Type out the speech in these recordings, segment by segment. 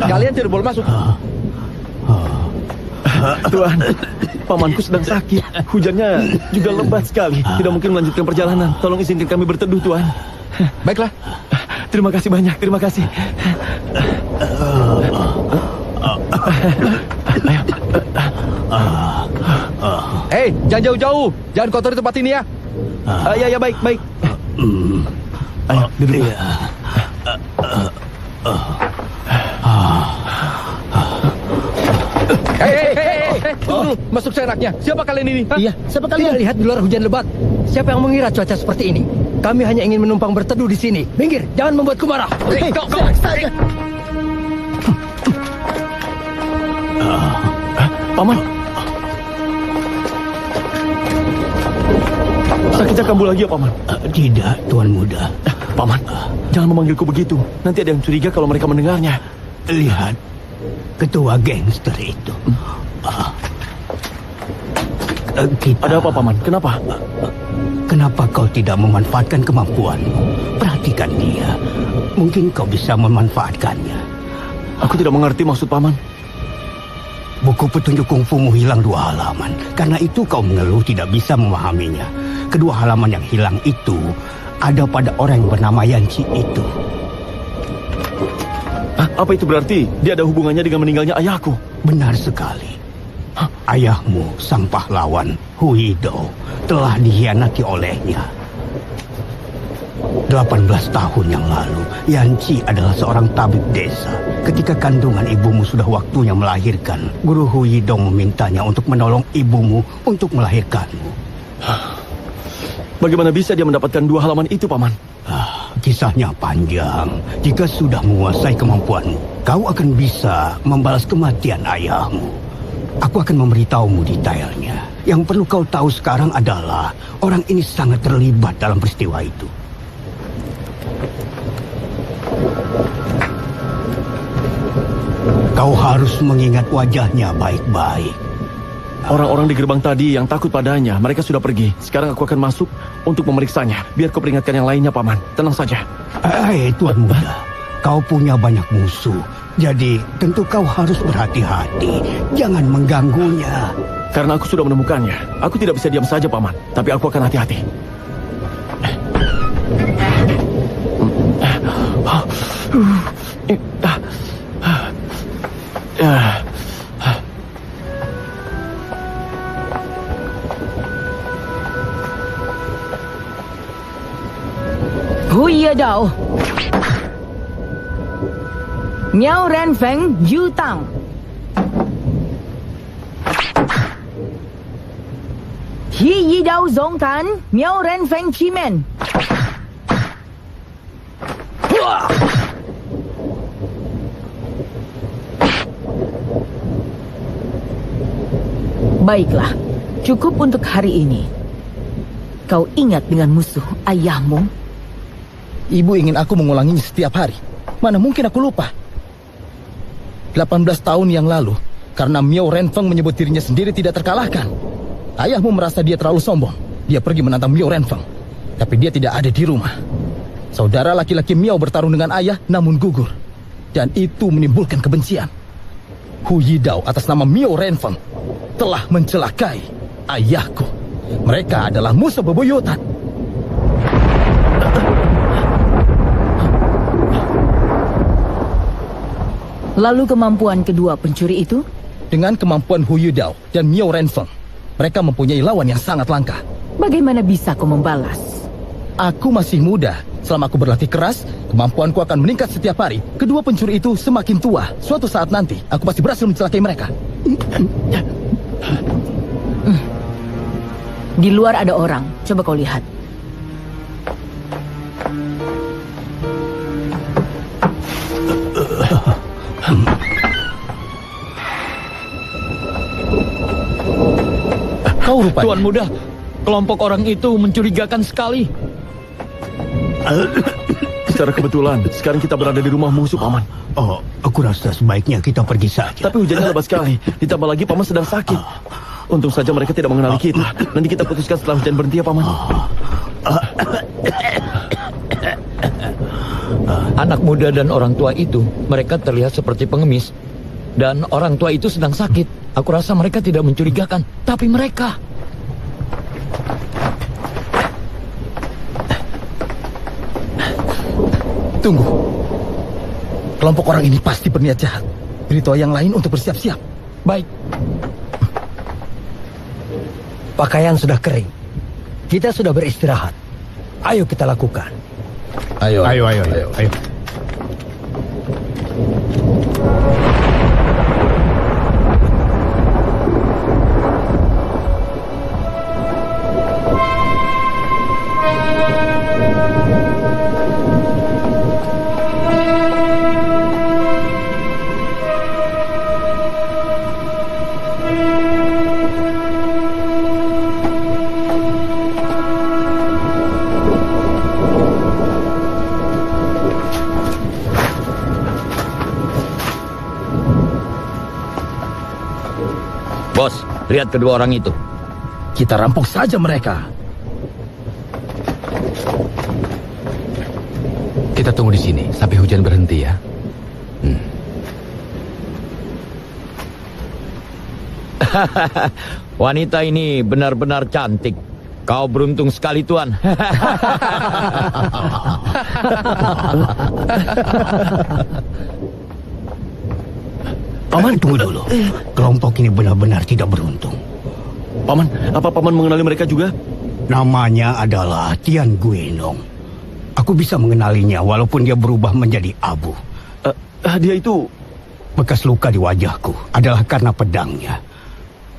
Kalian tidak boleh masuk. Tuan, pamanku sedang sakit. Hujannya juga lebat sekali. Tidak mungkin melanjutkan perjalanan. Tolong izinkan kami berteduh, Tuan. Baiklah. Terima kasih banyak, terima kasih. Hei, jangan jauh-jauh. Jangan kotori tempat ini ya. Ya, baik, baik. Ayo, duduk. Hei, tunggu dulu. Masuk seenaknya. Siapa kalian ini? Iya, siapa kalian? Tidak lihat di luar hujan lebat. Siapa yang mengira cuaca seperti ini? Kami hanya ingin menumpang berteduh di sini. Minggir, jangan membuatku marah. Kau. Paman. Sakitnya kambuh lagi ya, Paman? Tidak, Tuan Muda. Paman, jangan memanggilku begitu. Nanti ada yang curiga kalau mereka mendengarnya. Lihat, ketua gangster itu. Ada apa, Paman? Kenapa? Kenapa kau tidak memanfaatkan kemampuanmu? Perhatikan dia. Mungkin kau bisa memanfaatkannya. Aku tidak mengerti maksud Paman. Buku petunjuk kungfumu hilang 2 halaman. Karena itu kau mengeluh tidak bisa memahaminya. Kedua halaman yang hilang itu ada pada orang yang bernama Yanci itu. Apa itu berarti? Dia ada hubungannya dengan meninggalnya ayahku? Benar sekali. Ayahmu, sang pahlawan, Huido, telah dikhianati olehnya. 18 tahun yang lalu, Yanci adalah seorang tabib desa. Ketika kandungan ibumu sudah waktunya melahirkan, Guru Huido memintanya untuk menolong ibumu untuk melahirkanmu. Bagaimana bisa dia mendapatkan 2 halaman itu, Paman? Kisahnya panjang. Jika sudah menguasai kemampuanmu, kau akan bisa membalas kematian ayahmu. Aku akan memberitahumu detailnya. Yang perlu kau tahu sekarang adalah orang ini sangat terlibat dalam peristiwa itu. Kau harus mengingat wajahnya baik-baik. Orang-orang di gerbang tadi yang takut padanya, mereka sudah pergi. Sekarang aku akan masuk untuk memeriksanya. Biar kau peringatkan yang lainnya, Paman. Tenang saja. Tuan Muda, kau punya banyak musuh. Jadi tentu kau harus berhati-hati. Jangan mengganggunya. Karena aku sudah menemukannya. Aku tidak bisa diam saja, Paman. Tapi aku akan hati-hati. Huye Dao, Miao Renfeng Yu Tang, Hi Yi Dao Zong Tan Miao Renfeng Chimen. Baiklah, cukup untuk hari ini. Kau ingat dengan musuh ayahmu? Ibu ingin aku mengulanginya setiap hari. Mana mungkin aku lupa. 18 tahun yang lalu, karena Miao Renfeng menyebut dirinya sendiri tidak terkalahkan, ayahmu merasa dia terlalu sombong. Dia pergi menantang Miao Renfeng, tapi dia tidak ada di rumah. Saudara laki-laki Miao bertarung dengan ayah, namun gugur. Dan itu menimbulkan kebencian. Hu Yidao atas nama Miao Renfeng telah mencelakai ayahku. Mereka adalah musuh bebuyutan. Lalu kemampuan kedua pencuri itu? Dengan kemampuan Hu Yidao dan Miao Renfeng, mereka mempunyai lawan yang sangat langka. Bagaimana bisa kau membalas? Aku masih muda. Selama aku berlatih keras, kemampuanku akan meningkat setiap hari. Kedua pencuri itu semakin tua. Suatu saat nanti, aku pasti berhasil mencelakai mereka. Di luar ada orang. Coba kau lihat. Kau rupanya. Tuan Muda, kelompok orang itu mencurigakan sekali. Secara kebetulan, sekarang kita berada di rumah musuh, Paman. Oh, aku rasa sebaiknya kita pergi saja. Tapi hujannya lebat sekali. Ditambah lagi Paman sedang sakit. Untung saja mereka tidak mengenali kita. Nanti kita putuskan setelah hujan berhenti ya, Paman. Anak muda dan orang tua itu, mereka terlihat seperti pengemis. Dan orang tua itu sedang sakit. Aku rasa mereka tidak mencurigakan, tapi mereka... Tunggu. Kelompok orang ini pasti berniat jahat. Beritahu yang lain untuk bersiap-siap. Baik. Pakaian sudah kering. Kita sudah beristirahat. Ayo kita lakukan. Ayo. Bos, lihat kedua orang itu. Kita rampok saja mereka. Kita tunggu di sini sampai hujan berhenti ya. Wanita ini benar-benar cantik. Kau beruntung sekali, Tuan. Paman, tunggu dulu. Kelompok ini benar-benar tidak beruntung. Paman, apa paman mengenali mereka juga? Namanya adalah Tian Guinong. Aku bisa mengenalinya walaupun dia berubah menjadi abu. Dia itu... Bekas luka di wajahku adalah karena pedangnya.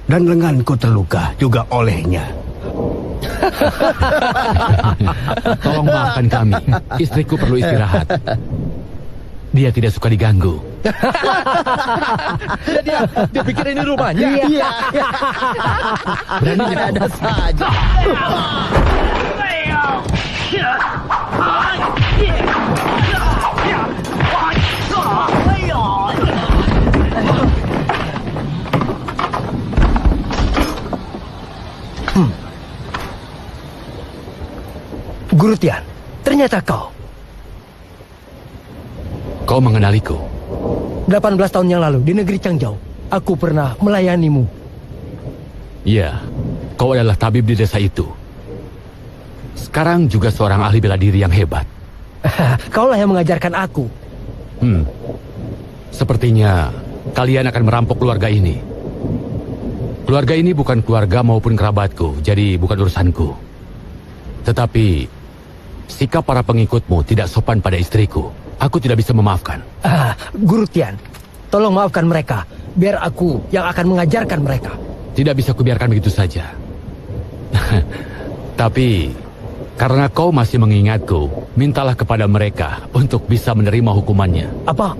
Dan lenganku terluka juga olehnya. Tolong maafkan kami. Istriku perlu istirahat. Dia tidak suka diganggu. Dia pikir ini rumahnya. Iya. Beraninya Ada saja. Guru Tian, ternyata kau. Kau mengenaliku. 18 tahun yang lalu di negeri Changjou, aku pernah melayanimu. Iya, kau adalah tabib di desa itu. Sekarang juga seorang ahli bela diri yang hebat. Kaulah yang mengajarkan aku. Sepertinya kalian akan merampok keluarga ini. Keluarga ini bukan keluarga maupun kerabatku, jadi bukan urusanku. Tetapi sikap para pengikutmu tidak sopan pada istriku. Aku tidak bisa memaafkan. Guru Tian, tolong maafkan mereka, biar aku yang akan mengajarkan mereka. Tidak bisa kubiarkan begitu saja. Tapi karena kau masih mengingatku, mintalah kepada mereka untuk bisa menerima hukumannya. Apa?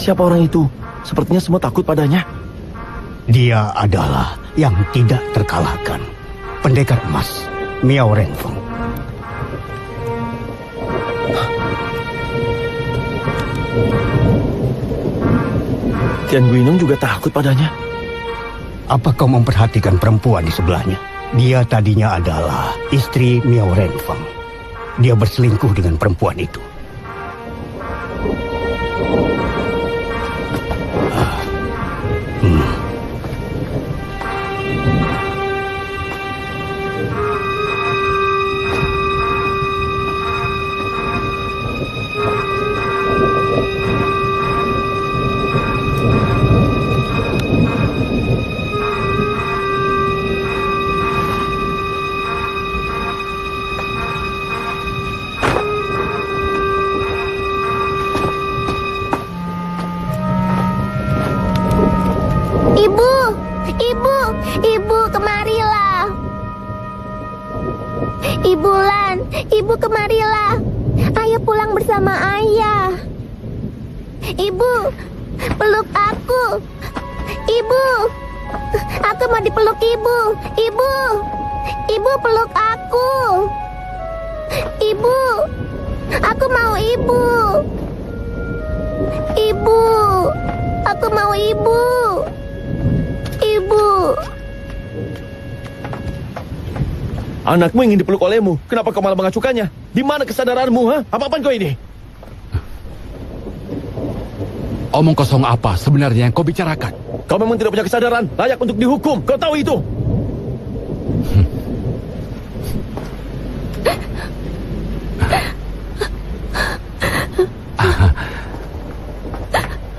Siapa orang itu? Sepertinya semua takut padanya. Dia adalah yang tidak terkalahkan. Pendekar emas, Miao Renfeng. Tian Guinong juga takut padanya. Apa kau memperhatikan perempuan di sebelahnya? Dia tadinya adalah istri Miao Renfeng. Dia berselingkuh dengan perempuan itu. Ibu, ibu kemarilah. Ibu Lan, ibu kemarilah. Ayo pulang bersama ayah. Ibu, peluk aku. Ibu, aku mau dipeluk ibu. Ibu peluk aku. Ibu, aku mau ibu. Ibu, aku mau ibu. Ibu. Anakmu ingin dipeluk olehmu. Kenapa kau malah mengacukannya? Di mana kesadaranmu, ha? Apa-apaan kau ini? Omong kosong apa sebenarnya yang kau bicarakan? Kau memang tidak punya kesadaran, layak untuk dihukum. Kau tahu itu?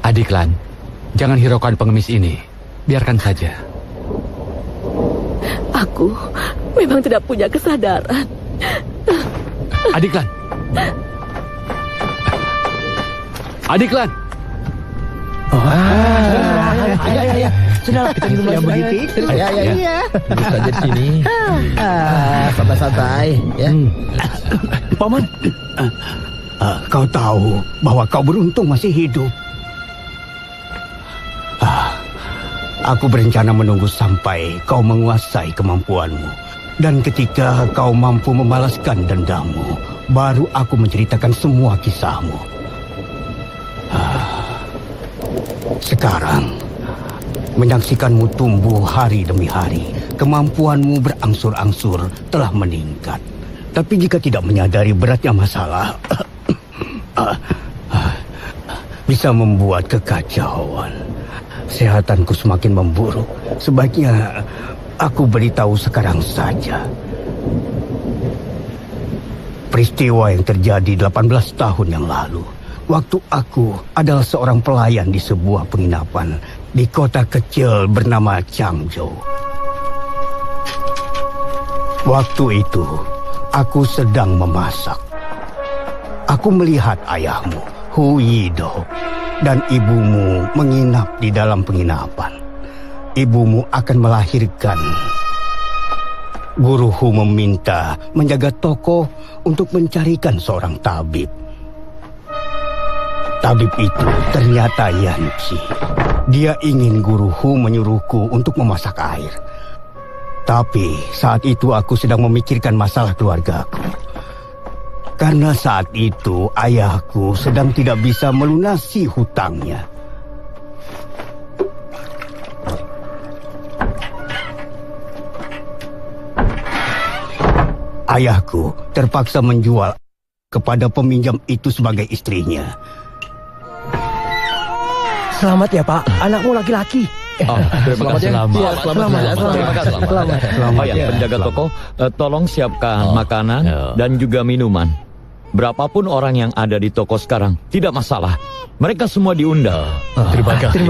Adik Lan, jangan hiraukan pengemis ini. Biarkan saja. Aku memang tidak punya kesadaran. Adik Lan. Adik Lan. Ayah. Sudahlah, kita minum yang begitu. Ya. Duduk saja di sini. Santai-santai. Ya. Paman. Kau tahu bahwa kau beruntung masih hidup. Aku berencana menunggu sampai kau menguasai kemampuanmu. Dan ketika kau mampu membalaskan dendammu, baru aku menceritakan semua kisahmu. Sekarang, menyaksikanmu tumbuh hari demi hari, kemampuanmu berangsur-angsur telah meningkat. Tapi jika tidak menyadari beratnya masalah, bisa membuat kekacauan. Sehatanku semakin memburuk. Sebaiknya aku beritahu sekarang saja. Peristiwa yang terjadi 18 tahun yang lalu, waktu aku adalah seorang pelayan di sebuah penginapan di kota kecil bernama Changzhou. Waktu itu, aku sedang memasak. Aku melihat ayahmu, Hu Yido, dan ibumu menginap di dalam penginapan. Ibumu akan melahirkan. Guru Hu meminta menjaga toko untuk mencarikan seorang tabib. Tabib itu ternyata Yanci. Dia ingin Guru Hu menyuruhku untuk memasak air. Tapi saat itu aku sedang memikirkan masalah keluargaku. Karena saat itu ayahku sedang tidak bisa melunasi hutangnya. Ayahku terpaksa menjual kepada peminjam itu sebagai istrinya. Selamat ya Pak, anakmu laki-laki. Terima kasih. Selamat. Penjaga toko, tolong siapkan makanan dan juga minuman. Berapapun orang yang ada di toko sekarang, tidak masalah. Mereka semua diundang. Terima kasih.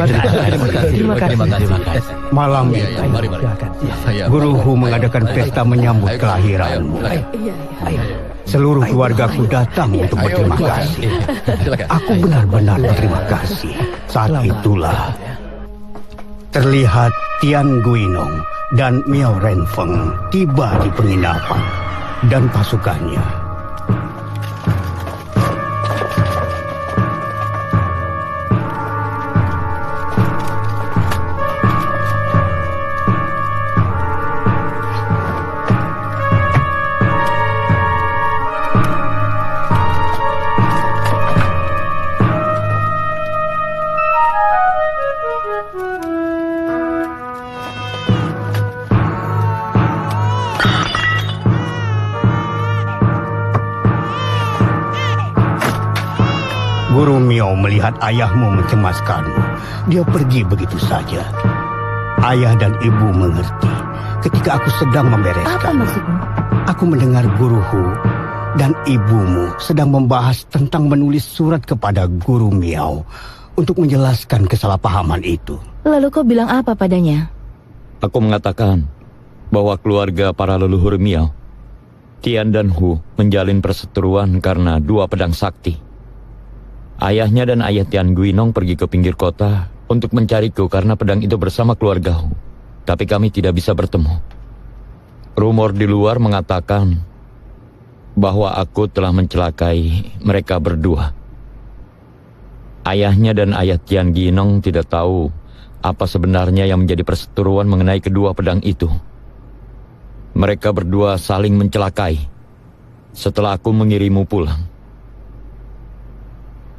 Malam itu, Guru Hu mengadakan pesta menyambut kelahiranmu. Seluruh keluargaku datang untuk berterima kasih. Aku benar-benar berterima kasih. Saat itulah terlihat Tian Guinong dan Miao Renfeng tiba di penginapan dan pasukannya. Guru Miao melihat ayahmu mencemaskanmu. Dia pergi begitu saja. Ayah dan ibu mengerti. Ketika aku sedang membereskan, Apa maksudmu? aku mendengar Guru Hu dan ibumu sedang membahas tentang menulis surat kepada Guru Miao untuk menjelaskan kesalahpahaman itu. Lalu kau bilang apa padanya? Aku mengatakan bahwa keluarga para leluhur Miao, Tian dan Hu, menjalin perseteruan karena dua pedang sakti. Ayahnya dan ayah Tian Guinong pergi ke pinggir kota untuk mencariku karena pedang itu bersama keluargaku. Tapi kami tidak bisa bertemu. Rumor di luar mengatakan bahwa aku telah mencelakai mereka berdua. Ayahnya dan ayah Tian Guinong tidak tahu apa sebenarnya yang menjadi perseteruan mengenai kedua pedang itu. Mereka berdua saling mencelakai setelah aku mengirimu pulang.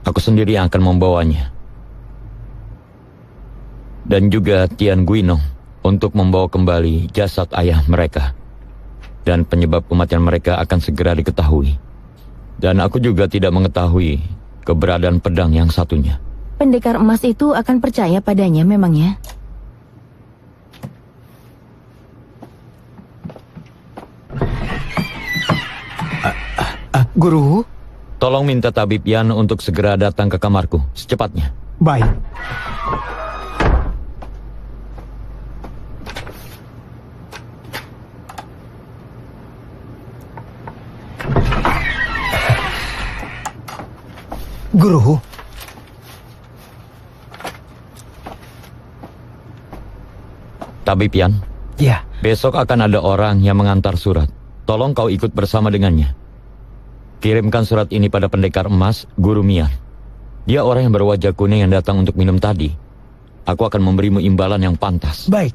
Aku sendiri yang akan membawanya. Dan juga Tian Guinong untuk membawa kembali jasad ayah mereka. Dan penyebab kematian mereka akan segera diketahui. Dan aku juga tidak mengetahui keberadaan pedang yang satunya. Pendekar emas itu akan percaya padanya memangnya? Guru, Tolong minta Tabib Yan untuk segera datang ke kamarku secepatnya. baik. Guru, Tabib Yan, ya, besok akan ada orang yang mengantar surat. Tolong kau ikut bersama dengannya. Kirimkan surat ini pada pendekar emas, Guru Mian. Dia orang yang berwajah kuning yang datang untuk minum tadi. Aku akan memberimu imbalan yang pantas. baik.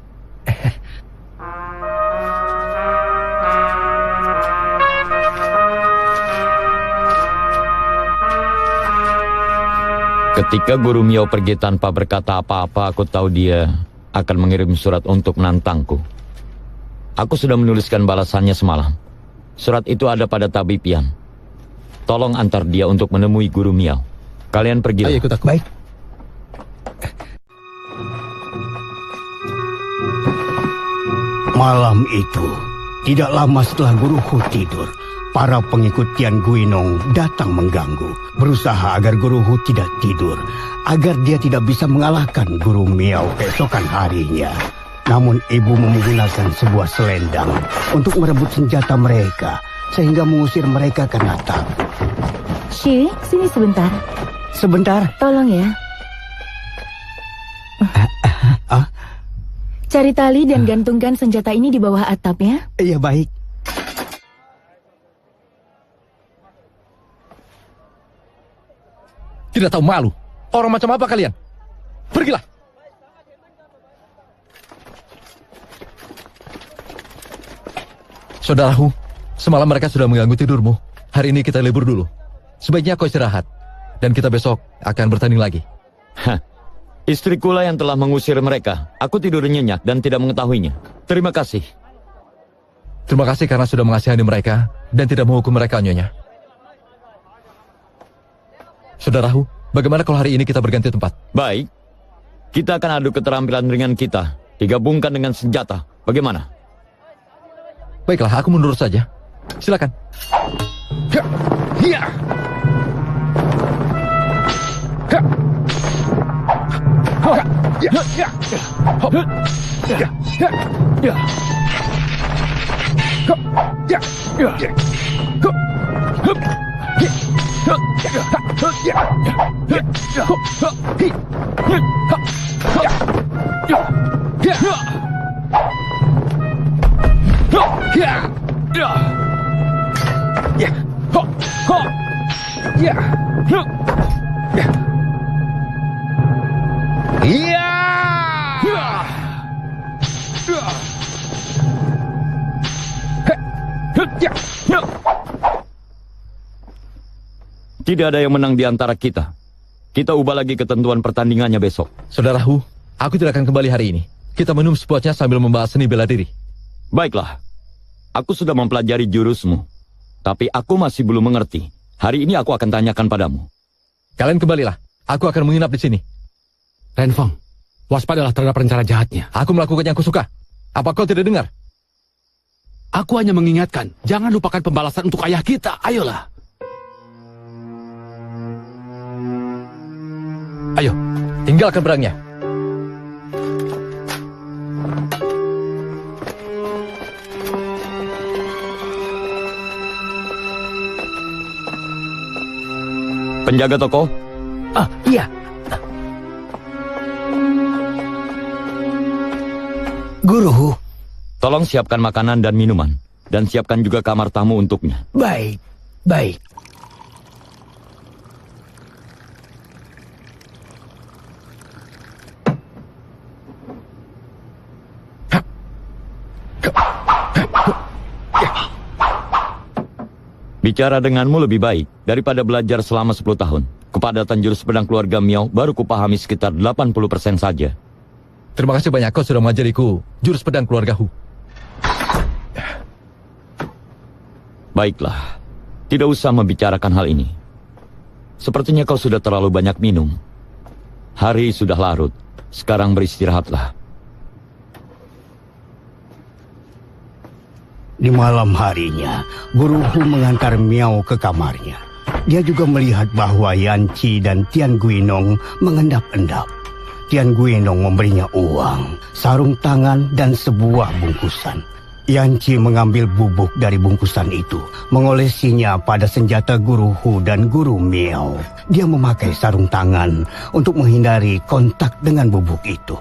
Ketika Guru Miao pergi tanpa berkata apa-apa, aku tahu dia akan mengirim surat untuk menantangku. Aku sudah menuliskan balasannya semalam. Surat itu ada pada Tabib Yan. Tolong antar dia untuk menemui Guru Miao. Kalian pergilah. Ayo ikut aku. Baik. Malam itu, tidak lama setelah Guru Hu tidur, para pengikut Tian Guinong datang mengganggu, berusaha agar Guru Hu tidak tidur, agar dia tidak bisa mengalahkan Guru Miao keesokan harinya. Namun ibu menggunakan sebuah selendang untuk merebut senjata mereka, sehingga mengusir mereka karena takut. Shi, sini sebentar. Sebentar. Tolong ya. Cari tali dan gantungkan senjata ini di bawah atap ya. Iya, baik. Tidak tahu malu. Orang macam apa kalian? Pergilah. Saudaraku, semalam mereka sudah mengganggu tidurmu. Hari ini kita libur dulu. Sebaiknya kau istirahat. Dan kita besok akan bertanding lagi. Hah, istrikulah yang telah mengusir mereka. Aku tidur nyenyak dan tidak mengetahuinya. Terima kasih. Terima kasih karena sudah mengasihani mereka dan tidak menghukum mereka, Nyonya. Saudaraku, bagaimana kalau hari ini kita berganti tempat? Baik. Kita akan adu keterampilan ringan kita. Digabungkan dengan senjata. Bagaimana? Baiklah, aku mundur saja. Silakan. Hiya! Tidak ada yang menang di antara kita. Kita ubah lagi ketentuan pertandingannya besok. Saudaraku, aku tidak akan kembali hari ini. Kita minum sepuasnya sambil membahas seni bela diri. Baiklah. Aku sudah mempelajari jurusmu. Tapi aku masih belum mengerti. Hari ini aku akan tanyakan padamu. Kalian kembalilah. Aku akan menginap di sini. Renfeng, waspadalah terhadap rencana jahatnya. Aku melakukan yang kusuka. Apa kau tidak dengar? Aku hanya mengingatkan, jangan lupakan pembalasan untuk ayah kita. Ayolah. Ayo, tinggalkan pedangnya. Penjaga toko, Iya. Guru, Tolong siapkan makanan dan minuman. Dan siapkan juga kamar tamu untuknya. baik, baik. Bicara denganmu lebih baik daripada belajar selama 10 tahun. Kepadatan jurus pedang keluarga Miao baru kupahami sekitar 80% saja. Terima kasih banyak kau sudah mengajariku jurus pedang keluarga Hu. Baiklah, tidak usah membicarakan hal ini. Sepertinya kau sudah terlalu banyak minum. Hari sudah larut, sekarang beristirahatlah. Di malam harinya, Guru Hu mengantar Miao ke kamarnya. Dia juga melihat bahwa Yan Qi dan Tian Guinong mengendap-endap. Tian Guinong memberinya uang, sarung tangan, dan sebuah bungkusan. Yan Qi mengambil bubuk dari bungkusan itu, mengolesinya pada senjata Guru Hu dan Guru Miao. Dia memakai sarung tangan untuk menghindari kontak dengan bubuk itu.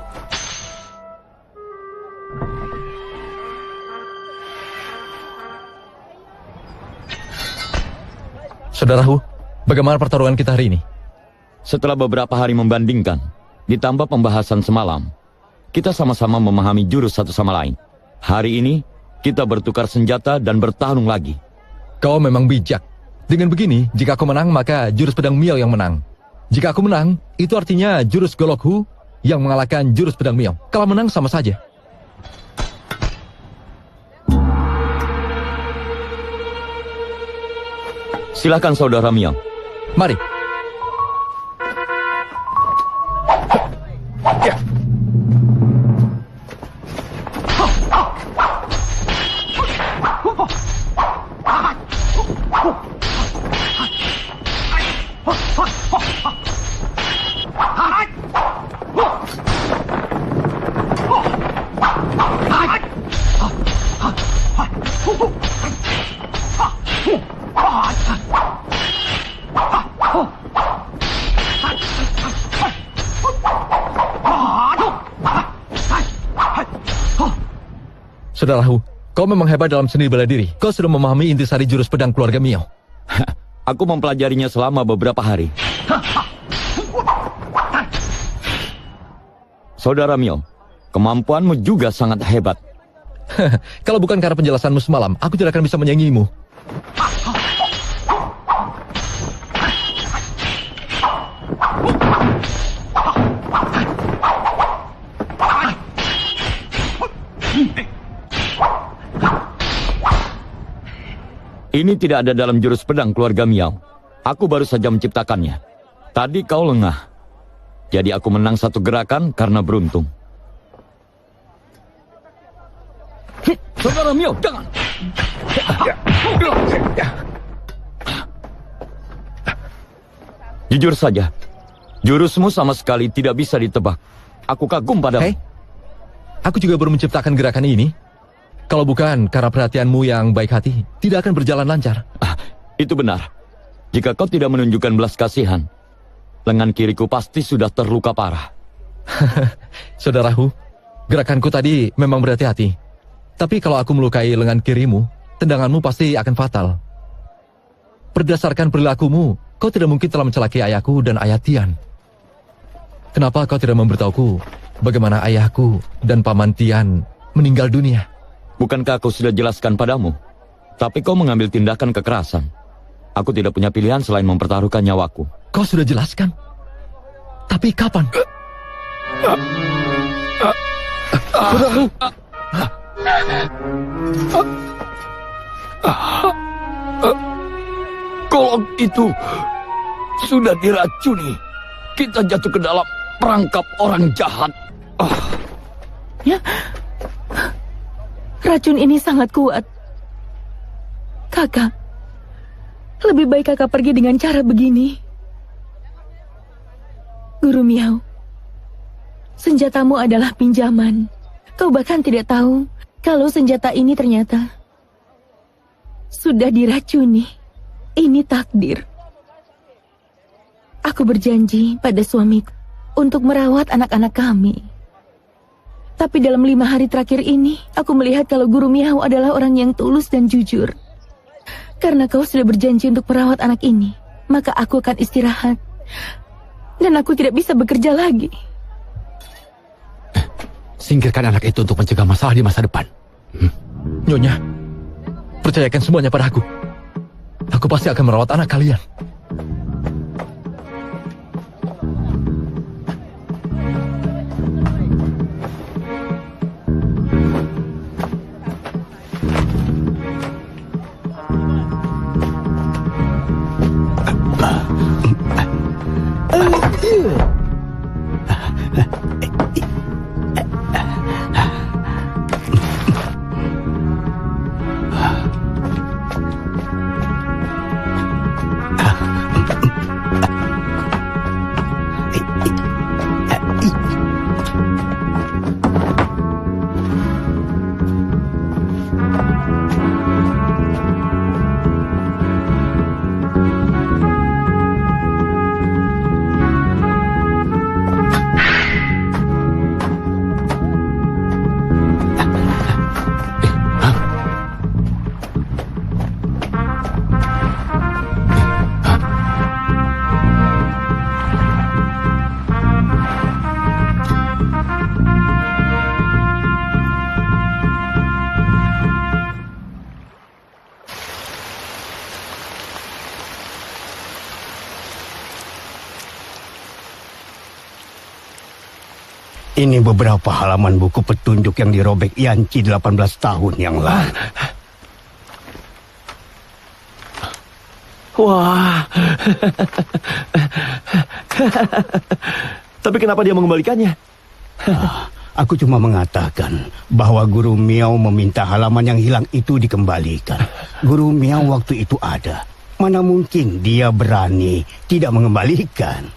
Saudara Hu, bagaimana pertarungan kita hari ini? Setelah beberapa hari membandingkan, ditambah pembahasan semalam, kita sama-sama memahami jurus satu sama lain. Hari ini, kita bertukar senjata dan bertarung lagi. Kau memang bijak. Dengan begini, jika aku menang, maka jurus pedang Miao yang menang. Jika aku menang, itu artinya jurus Golok Hu yang mengalahkan jurus pedang Miao. Kalau menang, sama saja. Silakan saudara Miao. Mari. Saudara Hu, kau memang hebat dalam seni bela diri. Kau sudah memahami intisari jurus pedang keluarga Miao. Aku mempelajarinya selama beberapa hari. Saudara Miao, kemampuanmu juga sangat hebat. Kalau bukan karena penjelasanmu semalam, aku tidak akan bisa menyaingimu. Ini tidak ada dalam jurus pedang keluarga Miao. Aku baru saja menciptakannya. Tadi kau lengah. Jadi aku menang satu gerakan karena beruntung. Saudara Miao, jangan! Jujur saja, jurusmu sama sekali tidak bisa ditebak. Aku kagum padamu. Hei, aku juga baru menciptakan gerakan ini. Kalau bukan karena perhatianmu yang baik hati, tidak akan berjalan lancar. Itu benar. Jika kau tidak menunjukkan belas kasihan, lengan kiriku pasti sudah terluka parah. Saudaraku, gerakanku tadi memang berhati-hati. Tapi kalau aku melukai lengan kirimu, tendanganmu pasti akan fatal. Berdasarkan perilakumu, kau tidak mungkin telah mencelakai ayahku dan ayah Tian. Kenapa kau tidak memberitahuku bagaimana ayahku dan paman Tian meninggal dunia? Bukankah aku sudah jelaskan padamu? Tapi kau mengambil tindakan kekerasan. Aku tidak punya pilihan selain mempertaruhkan nyawaku. Kau sudah jelaskan? Tapi kapan? Golok itu sudah diracuni. Kita jatuh ke dalam perangkap orang jahat. Ya, racun ini sangat kuat. Kakak, lebih baik kakak pergi dengan cara begini. Guru Miao, senjatamu adalah pinjaman. Kau bahkan tidak tahu kalau senjata ini ternyata sudah diracuni. Ini takdir. Aku berjanji pada suamiku untuk merawat anak-anak kami. Tapi dalam 5 hari terakhir ini, aku melihat kalau Guru Miao adalah orang yang tulus dan jujur. Karena kau sudah berjanji untuk merawat anak ini, maka aku akan istirahat. Dan aku tidak bisa bekerja lagi. Singkirkan anak itu untuk mencegah masalah di masa depan. Nyonya, percayakan semuanya pada aku. Aku pasti akan merawat anak kalian. Ini beberapa halaman buku petunjuk yang dirobek Yanci 18 tahun yang lalu. Wah. Tapi kenapa dia mengembalikannya? Aku cuma mengatakan bahwa Guru Miao meminta halaman yang hilang itu dikembalikan. Guru Miao waktu itu ada. Mana mungkin dia berani tidak mengembalikan?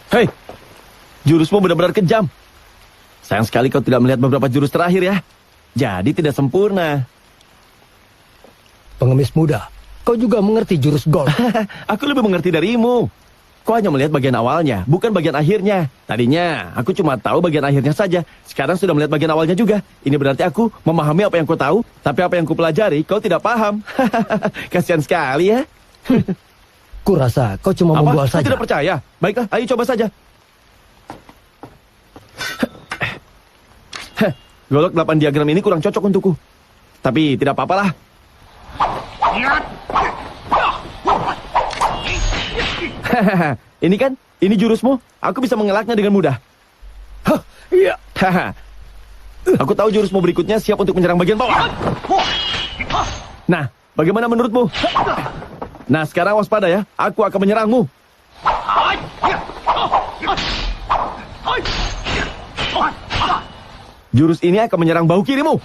Hei, jurusmu benar-benar kejam. Sayang sekali kau tidak melihat beberapa jurus terakhir ya. Jadi tidak sempurna. Pengemis muda, kau juga mengerti jurus golf. Aku lebih mengerti darimu. Kau hanya melihat bagian awalnya, bukan bagian akhirnya. Tadinya, aku cuma tahu bagian akhirnya saja. Sekarang sudah melihat bagian awalnya juga. Ini berarti aku memahami apa yang kau tahu, tapi apa yang kau pelajari, kau tidak paham. Kasihan sekali ya. Kurasa kau cuma Apa? membual Kau saja. tidak percaya? Baiklah, ayo coba saja. Golok 8 diagram ini kurang cocok untukku. Tapi tidak apa-apalah. Ini kan, ini jurusmu. Aku bisa mengelaknya dengan mudah. Iya. Aku tahu jurusmu berikutnya siap untuk menyerang bagian bawah. Nah, bagaimana menurutmu? Nah, sekarang waspada ya. Aku akan menyerangmu. Jurus ini akan menyerang bahu kirimu.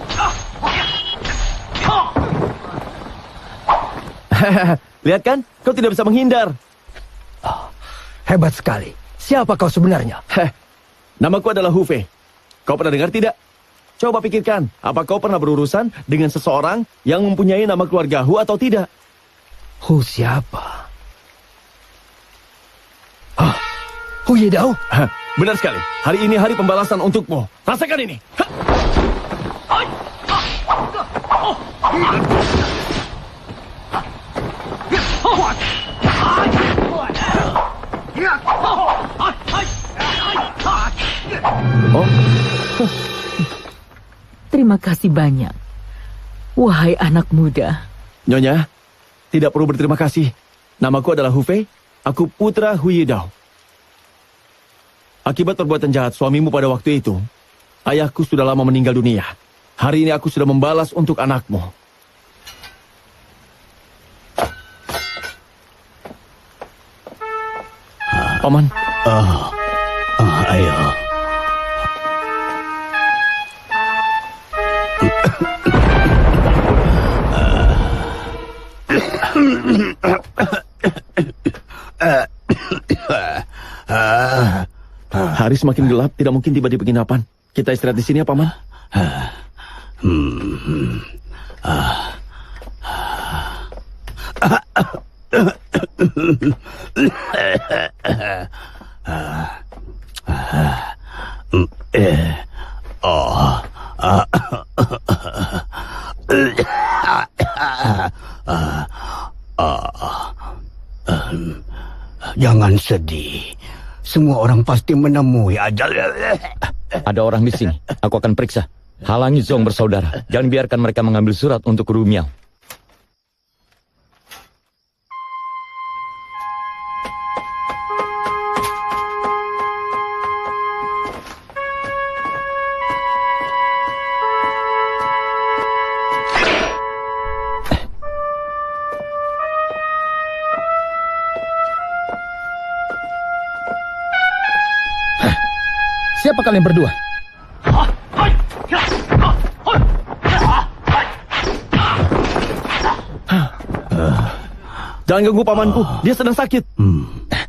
Lihat kan, kau tidak bisa menghindar. Hebat sekali. Siapa kau sebenarnya? Namaku adalah Hu Fei. Kau pernah dengar tidak? Coba pikirkan, apa kau pernah berurusan dengan seseorang yang mempunyai nama keluarga Hu atau tidak? Hu siapa? Hu Yedao? Benar sekali. Hari ini hari pembalasan untukmu. Rasakan ini. Oh, Terima kasih banyak. Wahai anak muda. Nyonya, tidak perlu berterima kasih. Namaku adalah Hufei. Aku putra Huyidao. Akibat perbuatan jahat suamimu pada waktu itu, ayahku sudah lama meninggal dunia. Hari ini aku sudah membalas untuk anakmu. Paman, Ayo. hari semakin gelap, tidak mungkin tiba di penginapan. Kita istirahat di sini ya, Paman. Jangan sedih. Semua orang pasti menemui ajal. Ada orang di sini. Aku akan periksa. Halangi Zong bersaudara. Jangan biarkan mereka mengambil surat untuk Guru Miao. Siapa kalian berdua? Jangan ganggu pamanku, dia sedang sakit.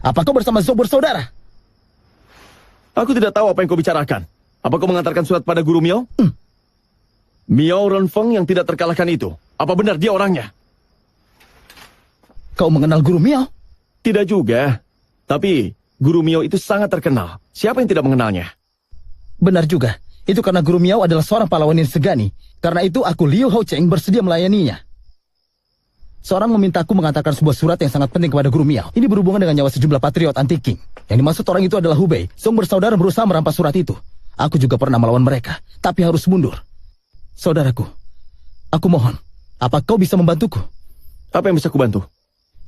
Apa kau bersama Zong bersaudara? Aku tidak tahu apa yang kau bicarakan. Apa kau mengantarkan surat pada Guru Miao? Miao Renfeng yang tidak terkalahkan itu. Apa benar dia orangnya? Kau mengenal Guru Miao? Tidak juga. Tapi Guru Miao itu sangat terkenal. Siapa yang tidak mengenalnya? Benar juga. Itu karena Guru Miao adalah seorang pahlawan yang segani. Karena itu aku Liu Hao Cheng bersedia melayaninya. Seorang memintaku mengantarkan sebuah surat yang sangat penting kepada Guru Miao. Ini berhubungan dengan nyawa sejumlah patriot anti Qing. Yang dimaksud orang itu adalah Hubei. Zong bersaudara berusaha merampas surat itu. Aku juga pernah melawan mereka, tapi harus mundur. Saudaraku, aku mohon, apa kau bisa membantuku? Apa yang bisa kubantu?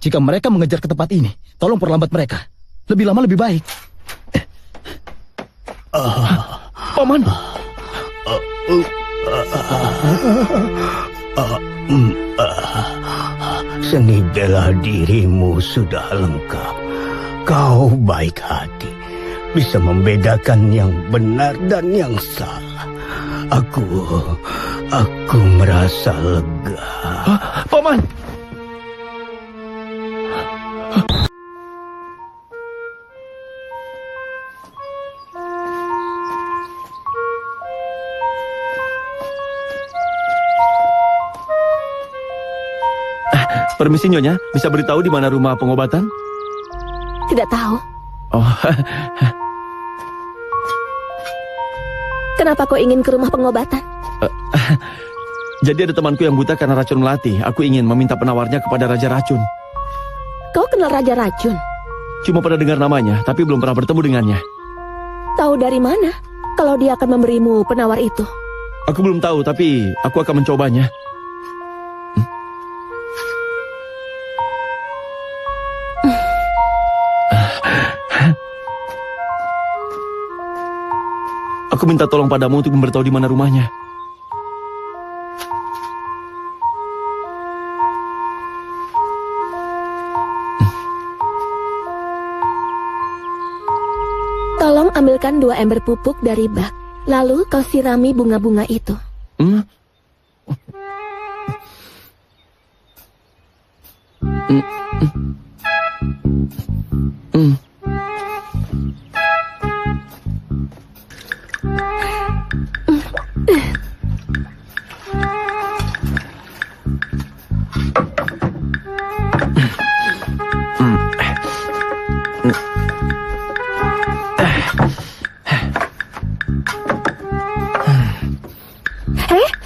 Jika mereka mengejar ke tempat ini, tolong perlambat mereka. Lebih lama lebih baik. Paman! Seni bela dirimu sudah lengkap. Kau baik hati, bisa membedakan yang benar dan yang salah. Aku merasa lega. Paman! Permisi Nyonya, bisa beritahu di mana rumah pengobatan? Tidak tahu. Oh, Kenapa kau ingin ke rumah pengobatan? jadi ada temanku yang buta karena racun melati. Aku ingin meminta penawarnya kepada Raja Racun. Kau kenal Raja Racun? Cuma pernah dengar namanya, tapi belum pernah bertemu dengannya. Tahu dari mana kalau dia akan memberimu penawar itu? Aku belum tahu, tapi aku akan mencobanya. Aku minta tolong padamu untuk memberitahu di mana rumahnya. Tolong ambilkan 2 ember pupuk dari bak. Lalu kau sirami bunga-bunga itu.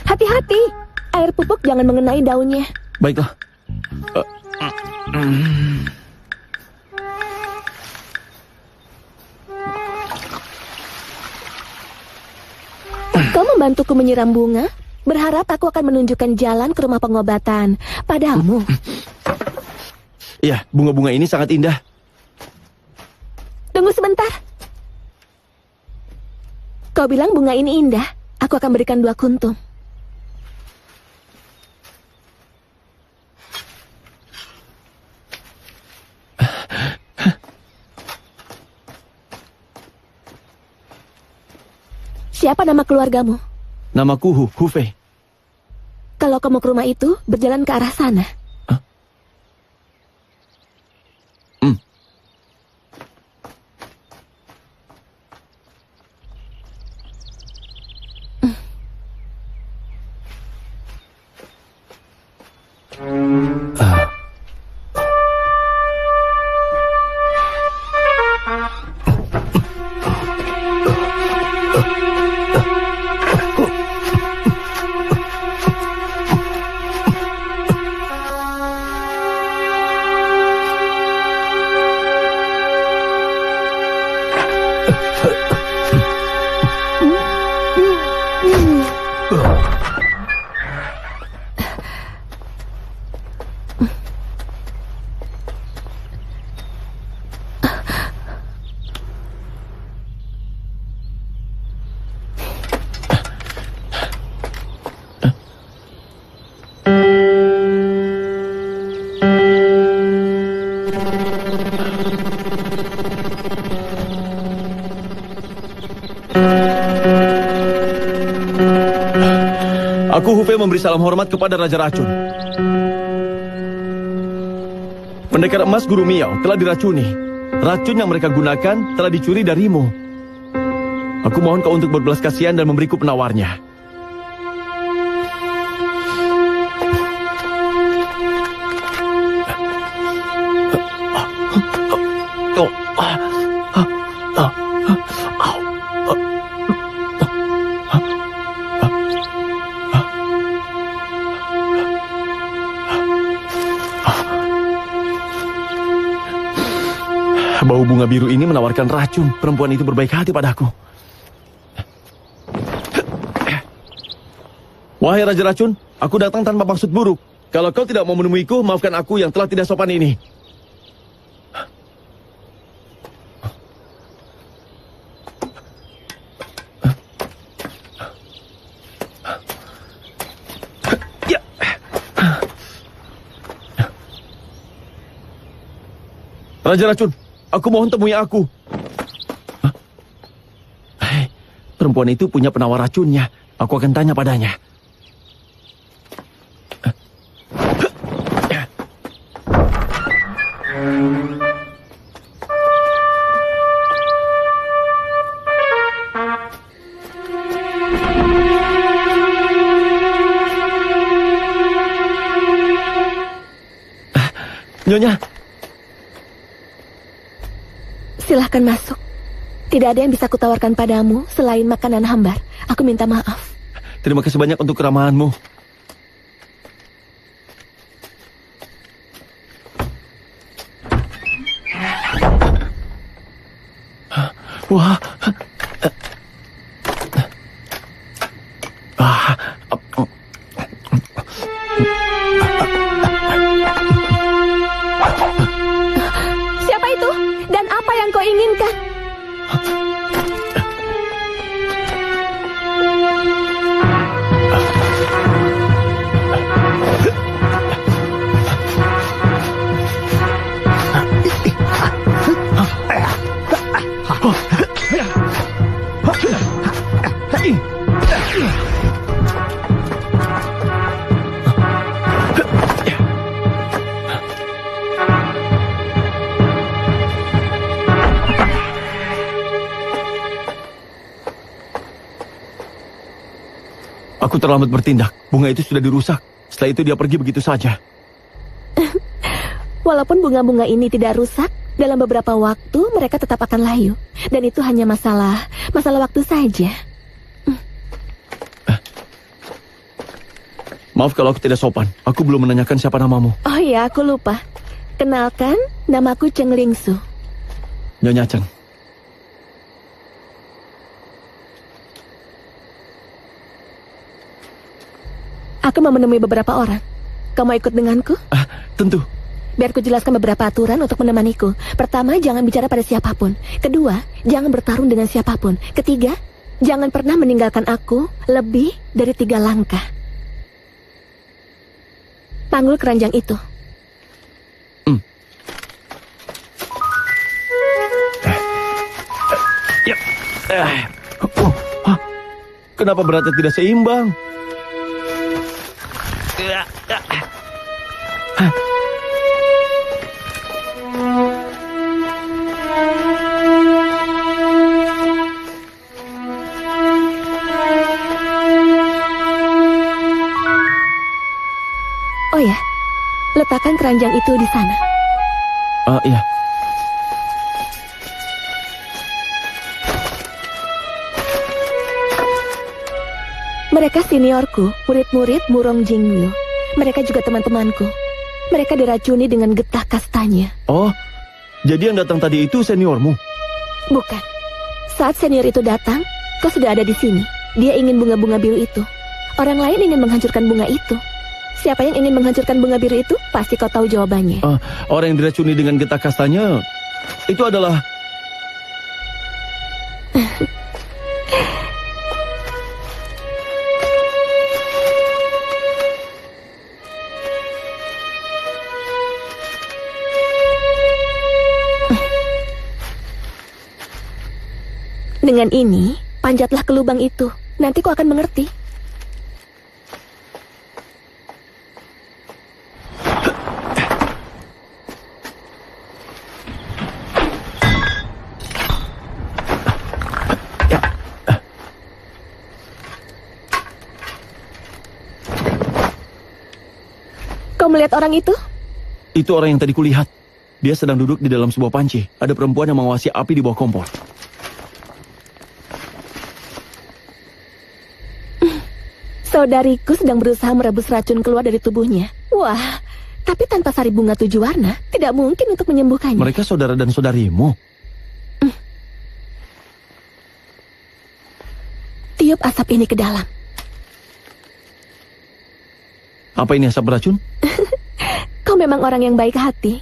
Hati-hati, air pupuk jangan mengenai daunnya. Baiklah. Kau membantuku menyiram bunga? Berharap aku akan menunjukkan jalan ke rumah pengobatan padamu. Iya, bunga-bunga ini sangat indah. Tunggu sebentar. Kau bilang bunga ini indah. Aku akan berikan 2 kuntum. Siapa nama keluargamu? Namaku Hufei. Kalau kamu ke rumah itu, berjalan ke arah sana. Aku Hufei memberi salam hormat kepada Raja Racun. Pendekar emas Guru Miao telah diracuni. Racun yang mereka gunakan telah dicuri darimu. Aku mohon kau untuk berbelas kasihan dan memberiku penawarnya. Bau bunga biru ini menawarkan racun. Perempuan itu berbaik hati padaku. Wahai Raja Racun, aku datang tanpa maksud buruk. Kalau kau tidak mau menemuiku, maafkan aku yang telah tidak sopan ini. Ya. Raja Racun, aku mohon temui aku. Hei, perempuan itu punya penawar racunnya. Aku akan tanya padanya. Nyonya. Silahkan masuk. Tidak ada yang bisa kutawarkan padamu selain makanan hambar. Aku minta maaf. Terima kasih banyak untuk keramahanmu. Wah. Siapa itu? Dan apa yang kau inginkan? Aku terlambat bertindak. Bunga itu sudah dirusak. Setelah itu dia pergi begitu saja. Walaupun bunga-bunga ini tidak rusak, dalam beberapa waktu mereka tetap akan layu. Dan itu hanya masalah waktu saja. Maaf kalau aku tidak sopan. Aku belum menanyakan siapa namamu. Oh iya, aku lupa. Kenalkan, namaku Cheng Lingsu. Nyonya Cheng. Aku mau menemui beberapa orang. Kamu ikut denganku? Tentu. Biar ku jelaskan beberapa aturan untuk menemaniku. Pertama, jangan bicara pada siapapun. Kedua, jangan bertarung dengan siapapun. Ketiga, jangan pernah meninggalkan aku lebih dari 3 langkah. Panggul keranjang itu. Kenapa beratnya tidak seimbang? Oh ya, letakkan keranjang itu di sana. Iya. Mereka seniorku, murid-murid Murong Jingyu. Mereka juga teman-temanku. Mereka diracuni dengan getah kastanya. Oh, jadi yang datang tadi itu seniormu? Bukan. Saat senior itu datang, kau sudah ada di sini. Dia ingin bunga-bunga biru itu. Orang lain ingin menghancurkan bunga itu. Siapa yang ingin menghancurkan bunga biru itu? Pasti kau tahu jawabannya. Orang yang diracuni dengan getah kastanya itu adalah... Dengan ini, panjatlah ke lubang itu. Nanti kau akan mengerti. Kau melihat orang itu? Itu orang yang tadi kulihat. Dia sedang duduk di dalam sebuah panci. Ada perempuan yang mengawasi api di bawah kompor. Saudariku sedang berusaha merebus racun keluar dari tubuhnya. Wah, tapi tanpa sari bunga 7 warna, tidak mungkin untuk menyembuhkannya. Mereka saudara dan saudarimu? Tiup asap ini ke dalam. Apa ini asap beracun? Kau memang orang yang baik hati.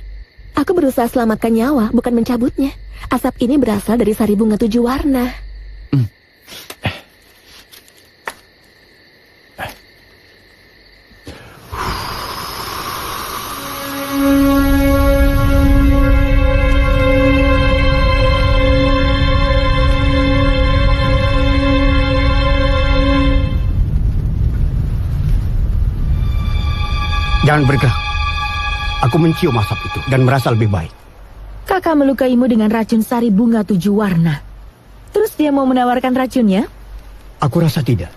Aku berusaha selamatkan nyawa, bukan mencabutnya. Asap ini berasal dari sari bunga 7 warna. Jangan bergerak. Aku mencium asap itu dan merasa lebih baik. Kakak melukaimu dengan racun sari bunga 7 warna. Terus dia mau menawarkan racunnya? Aku rasa tidak.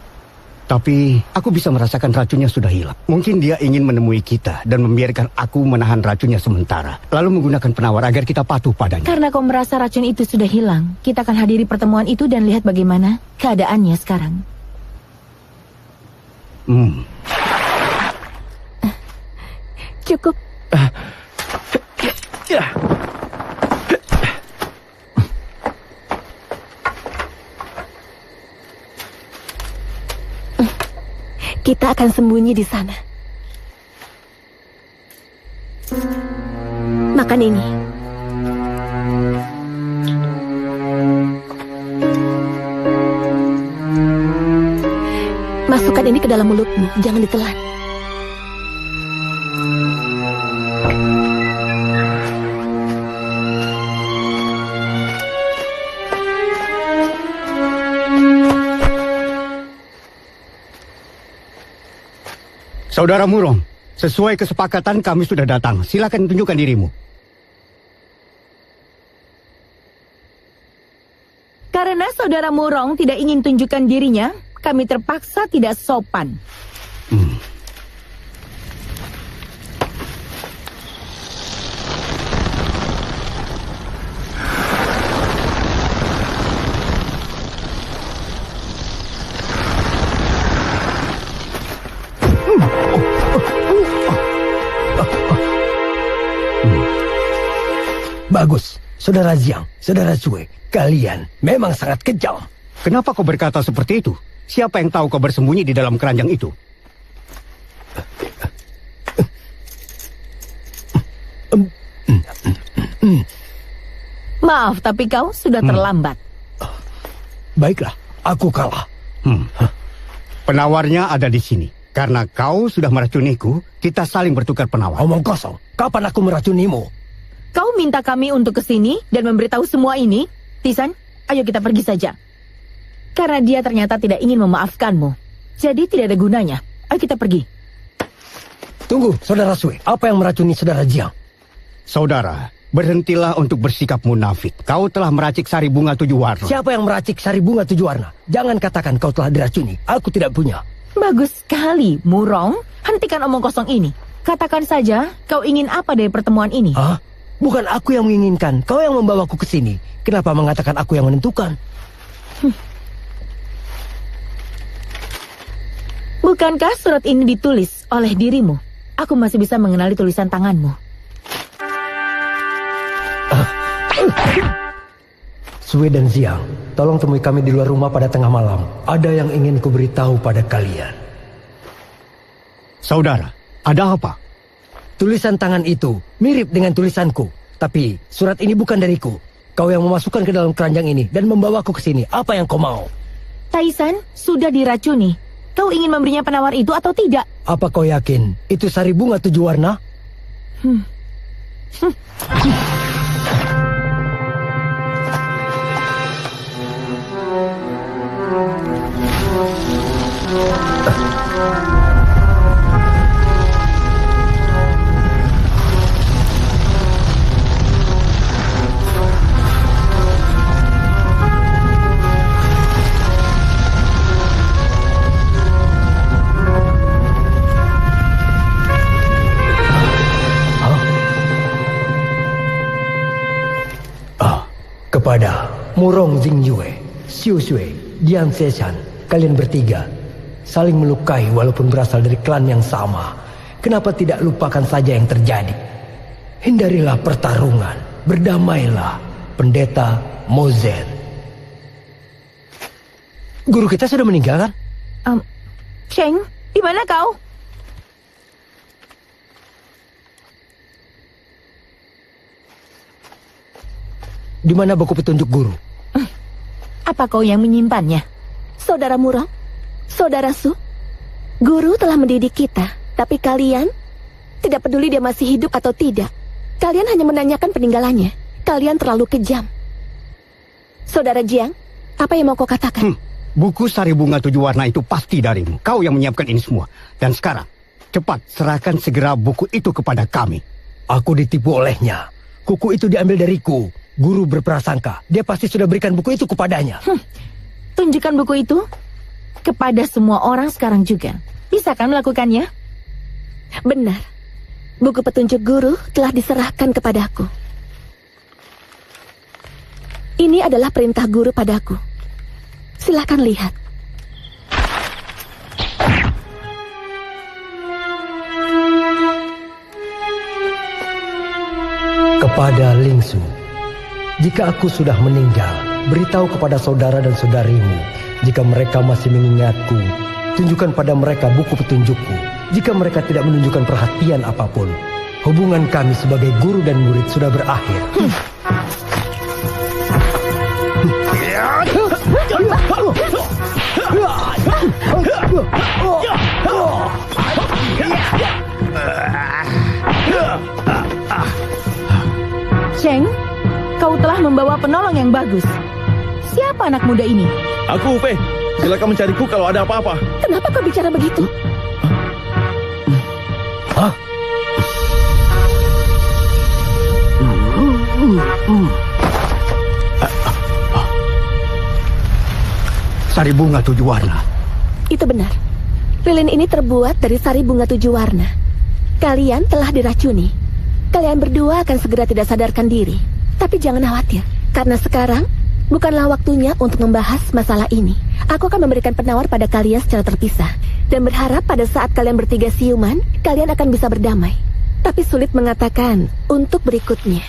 Tapi aku bisa merasakan racunnya sudah hilang. Mungkin dia ingin menemui kita dan membiarkan aku menahan racunnya sementara. Lalu menggunakan penawar agar kita patuh padanya. Karena kau merasa racun itu sudah hilang, kita akan hadiri pertemuan itu dan lihat bagaimana keadaannya sekarang. Cukup. Kita akan sembunyi di sana. Makan ini. Masukkan ini ke dalam mulutmu, jangan ditelan. Saudara Murong, sesuai kesepakatan kami sudah datang. Silakan tunjukkan dirimu. Karena saudara Murong tidak ingin tunjukkan dirinya, kami terpaksa tidak sopan. Bagus, Saudara Jiang, Saudara Cui, kalian memang sangat kejam. Kenapa kau berkata seperti itu? Siapa yang tahu kau bersembunyi di dalam keranjang itu? Maaf, tapi kau sudah terlambat. Baiklah, aku kalah. Penawarnya ada di sini. Karena kau sudah meracuniku, kita saling bertukar penawar. Omong kosong. Kapan aku meracunimu? Kau minta kami untuk ke sini dan memberitahu semua ini? Tisan, ayo kita pergi saja. Karena dia ternyata tidak ingin memaafkanmu. Jadi tidak ada gunanya. Ayo kita pergi. Tunggu, Saudara Sue. Apa yang meracuni Saudara Jiang? Saudara, berhentilah untuk bersikap munafik. Kau telah meracik sari bunga 7 warna. Siapa yang meracik sari bunga 7 warna? Jangan katakan kau telah diracuni. Aku tidak punya. Bagus sekali, Murong. Hentikan omong kosong ini. Katakan saja, kau ingin apa dari pertemuan ini? Hah? Bukan aku yang menginginkan. Kau yang membawaku ke sini. Kenapa mengatakan aku yang menentukan? Bukankah surat ini ditulis oleh dirimu? Aku masih bisa mengenali tulisan tanganmu. Sue dan Jiang, tolong temui kami di luar rumah pada tengah malam. Ada yang ingin kuberitahu pada kalian. Saudara, ada apa? Tulisan tangan itu mirip dengan tulisanku. Tapi surat ini bukan dariku. Kau yang memasukkan ke dalam keranjang ini dan membawaku ke sini. Apa yang kau mau? Taisan sudah diracuni. Kau ingin memberinya penawar itu atau tidak? Apa kau yakin itu sari bunga 7 warna? Kepada Murong Jingyue, Xiu Shui, Dian Seshan, kalian bertiga saling melukai walaupun berasal dari klan yang sama. Kenapa tidak lupakan saja yang terjadi? Hindarilah pertarungan, berdamailah, Pendeta Mozen. Guru kita sudah meninggal kan? Cheng, di mana kau? Di mana buku petunjuk guru? Apa kau yang menyimpannya? Saudara Murong, Saudara Su, guru telah mendidik kita, tapi kalian tidak peduli dia masih hidup atau tidak. Kalian hanya menanyakan peninggalannya. Kalian terlalu kejam. Saudara Jiang, apa yang mau kau katakan? Buku sari bunga 7 warna itu pasti darimu. Kau yang menyiapkan ini semua. Dan sekarang, cepat serahkan segera buku itu kepada kami. Aku ditipu olehnya. Kuku itu diambil dariku. Guru berprasangka, dia pasti sudah berikan buku itu kepadanya. Tunjukkan buku itu kepada semua orang sekarang juga. Bisa kan melakukannya? Benar. Buku petunjuk guru telah diserahkan kepadaku. Ini adalah perintah guru padaku. Silakan lihat. Kepada Lingsu, jika aku sudah meninggal, beritahu kepada saudara dan saudarimu. Jika mereka masih mengingatku, tunjukkan pada mereka buku petunjukku. Jika mereka tidak menunjukkan perhatian apapun, hubungan kami sebagai guru dan murid sudah berakhir. Cheng, kau telah membawa penolong yang bagus. Siapa anak muda ini? Aku, Fei. Silakan mencariku kalau ada apa-apa. Kenapa kau bicara begitu? Hah? Sari bunga 7 warna. Itu benar. Lilin ini terbuat dari sari bunga 7 warna. Kalian telah diracuni. Kalian berdua akan segera tidak sadarkan diri. Tapi jangan khawatir, karena sekarang bukanlah waktunya untuk membahas masalah ini. Aku akan memberikan penawar pada kalian secara terpisah. Dan berharap pada saat kalian bertiga siuman, kalian akan bisa berdamai. Tapi sulit mengatakan untuk berikutnya.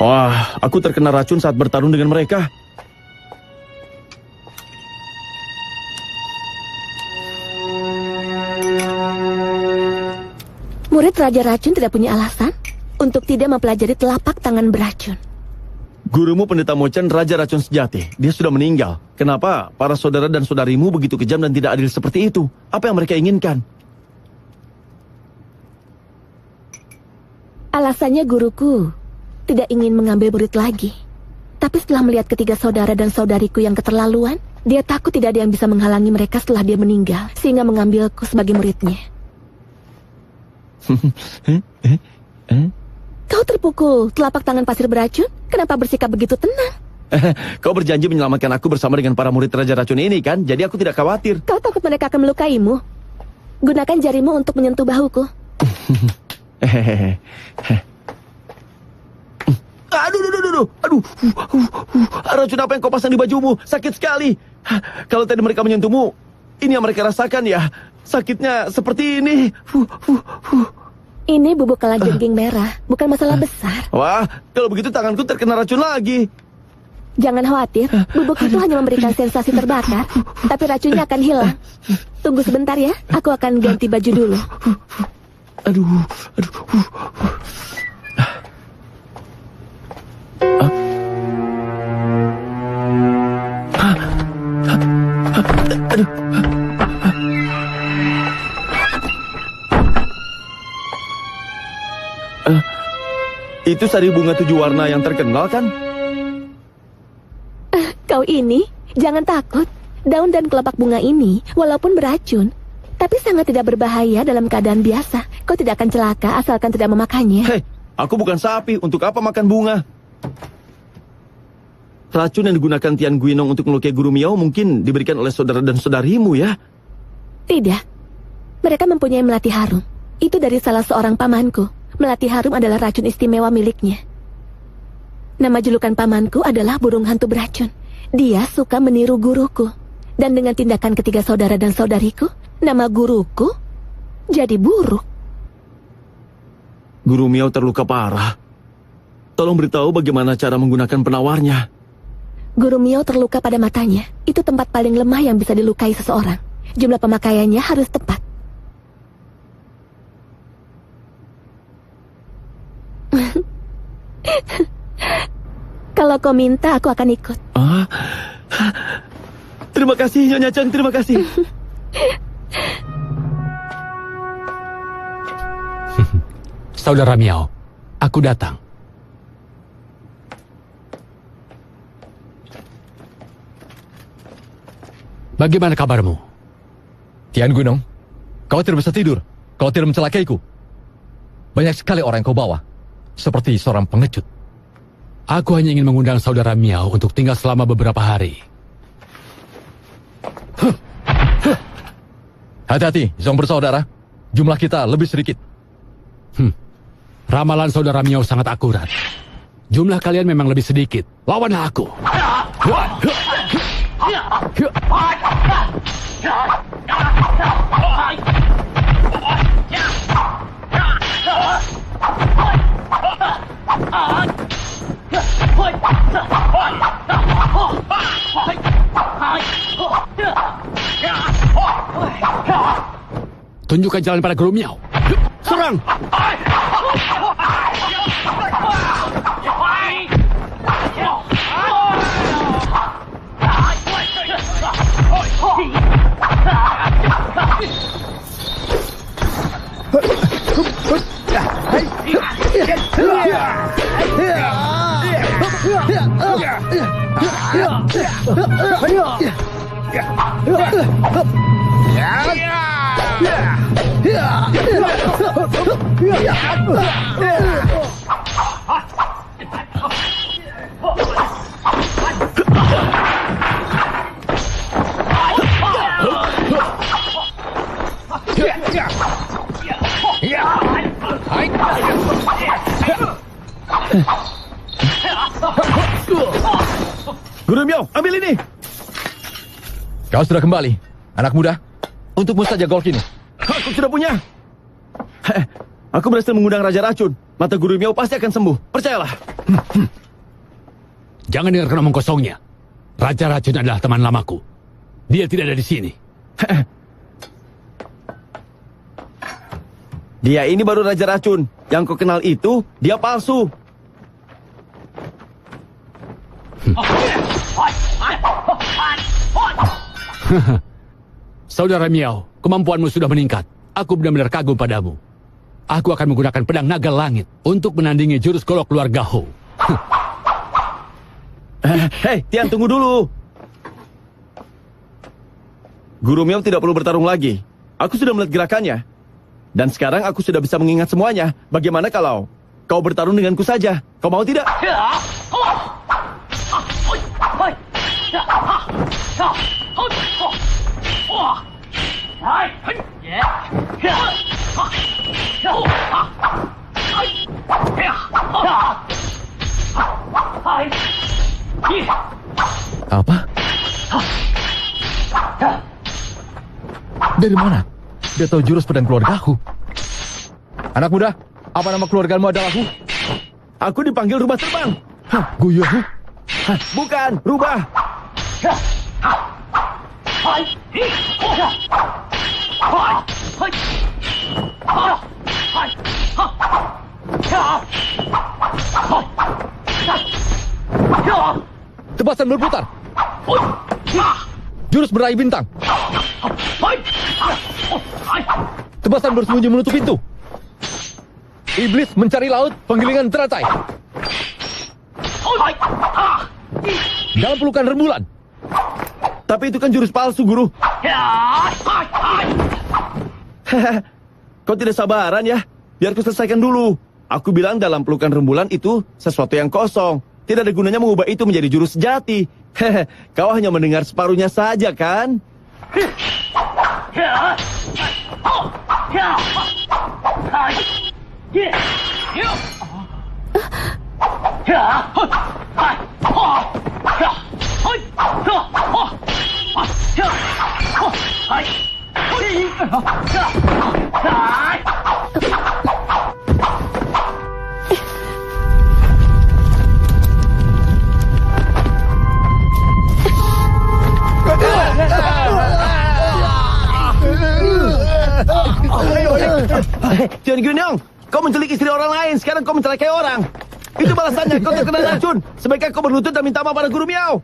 Wah, aku terkena racun saat bertarung dengan mereka. Murid Raja Racun tidak punya alasan untuk tidak mempelajari telapak tangan beracun. Gurumu Pendeta Mochan Raja Racun sejati. Dia sudah meninggal. Kenapa para saudara dan saudarimu begitu kejam dan tidak adil seperti itu? Apa yang mereka inginkan? Alasannya guruku tidak ingin mengambil murid lagi. Tapi setelah melihat ketiga saudara dan saudariku yang keterlaluan, dia takut tidak ada yang bisa menghalangi mereka setelah dia meninggal, sehingga mengambilku sebagai muridnya. Kau terpukul telapak tangan pasir beracun? Kenapa bersikap begitu tenang? Kau berjanji menyelamatkan aku bersama dengan para murid Raja Racun ini kan? Jadi aku tidak khawatir. Kau takut mereka akan melukaimu? Gunakan jarimu untuk menyentuh bahuku. Aduh. Racun apa yang kau pasang di bajumu? Sakit sekali. Kalau tadi mereka menyentuhmu, ini yang mereka rasakan ya. Sakitnya seperti ini. Ini bubuk kalajengking merah, bukan masalah besar. Wah, kalau begitu tanganku terkena racun lagi. Jangan khawatir, bubuk itu hanya memberikan sensasi terbakar, tapi racunnya akan hilang. Tunggu sebentar ya, aku akan ganti baju dulu. Aduh. Itu sari bunga 7 warna yang terkenal kan? Kau ini, jangan takut. Daun dan kelopak bunga ini, walaupun beracun, tapi sangat tidak berbahaya dalam keadaan biasa. Kau tidak akan celaka asalkan tidak memakannya. Hei, aku bukan sapi. Untuk apa makan bunga? Racun yang digunakan Tian Guinong untuk melukai Guru Miao mungkin diberikan oleh saudara dan saudarimu ya? Tidak. Mereka mempunyai melati harum. Itu dari salah seorang pamanku. Melati harum adalah racun istimewa miliknya. Nama julukan pamanku adalah burung hantu beracun. Dia suka meniru guruku. Dan dengan tindakan ketiga saudara dan saudariku, nama guruku jadi buruk. Guru Miao terluka parah. Tolong beritahu bagaimana cara menggunakan penawarnya. Guru Miao terluka pada matanya. Itu tempat paling lemah yang bisa dilukai seseorang. Jumlah pemakaiannya harus tepat. Kalau kau minta, aku akan ikut. Terima kasih, Nyonya Chen. Terima kasih. Saudara Miao, aku datang. Bagaimana kabarmu? Tian Gunong, kau tidak bisa tidur. Kau tidak mencelakaiku. Banyak sekali orang yang kau bawa. Seperti seorang pengecut. Aku hanya ingin mengundang saudara Miao untuk tinggal selama beberapa hari. Hati-hati, Zong bersaudara. Jumlah kita lebih sedikit. Ramalan saudara Miao sangat akurat. Jumlah kalian memang lebih sedikit. Lawanlah aku. Tunjukkan jalan pada Guru Miao. Serang! Guru Miao, ambil ini. Kau sudah kembali, anak muda. Untukmu saja golf ini. Aku sudah punya. Aku berhasil mengundang Raja Racun. Mata Guru Miao pasti akan sembuh. Percayalah. Jangan dengarkan omong kosongnya. Raja Racun adalah teman lamaku. Dia tidak ada di sini. Dia ini baru Raja Racun. Yang kau kenal itu, dia palsu. Saudara Miao, kemampuanmu sudah meningkat. Aku benar-benar kagum padamu. Aku akan menggunakan pedang naga langit untuk menandingi jurus golok keluarga Ho. Hei, Tian, tunggu dulu. Guru Miao tidak perlu bertarung lagi. Aku sudah melihat gerakannya. Dan sekarang aku sudah bisa mengingat semuanya. Bagaimana kalau kau bertarung denganku saja? Kau mau tidak? Apa? Dari mana? Dia tahu jurus pedang keluargaku. Anak muda, apa nama keluargamu adalah Hu? Aku dipanggil rubah terbang. Guyo Hu? Bukan, rubah. Tebasan berputar. Jurus beraih bintang. Tebasan bersembunyi menutup pintu. Iblis mencari laut, penggilingan teratai. Dalam pelukan rembulan. Tapi itu kan jurus palsu, guru. Kau tidak sabaran ya? Biar ku selesaikan dulu. Aku bilang dalam pelukan rembulan itu sesuatu yang kosong. Tidak ada gunanya mengubah itu menjadi jurus sejati. Kau hanya mendengar separuhnya saja, kan? Tian Gunyong, kau menculik istri orang lain, sekarang kau mencelakai orang. Itu balasannya, kau terkena racun. Sebaiknya kau berlutut dan minta maaf pada Guru Miao.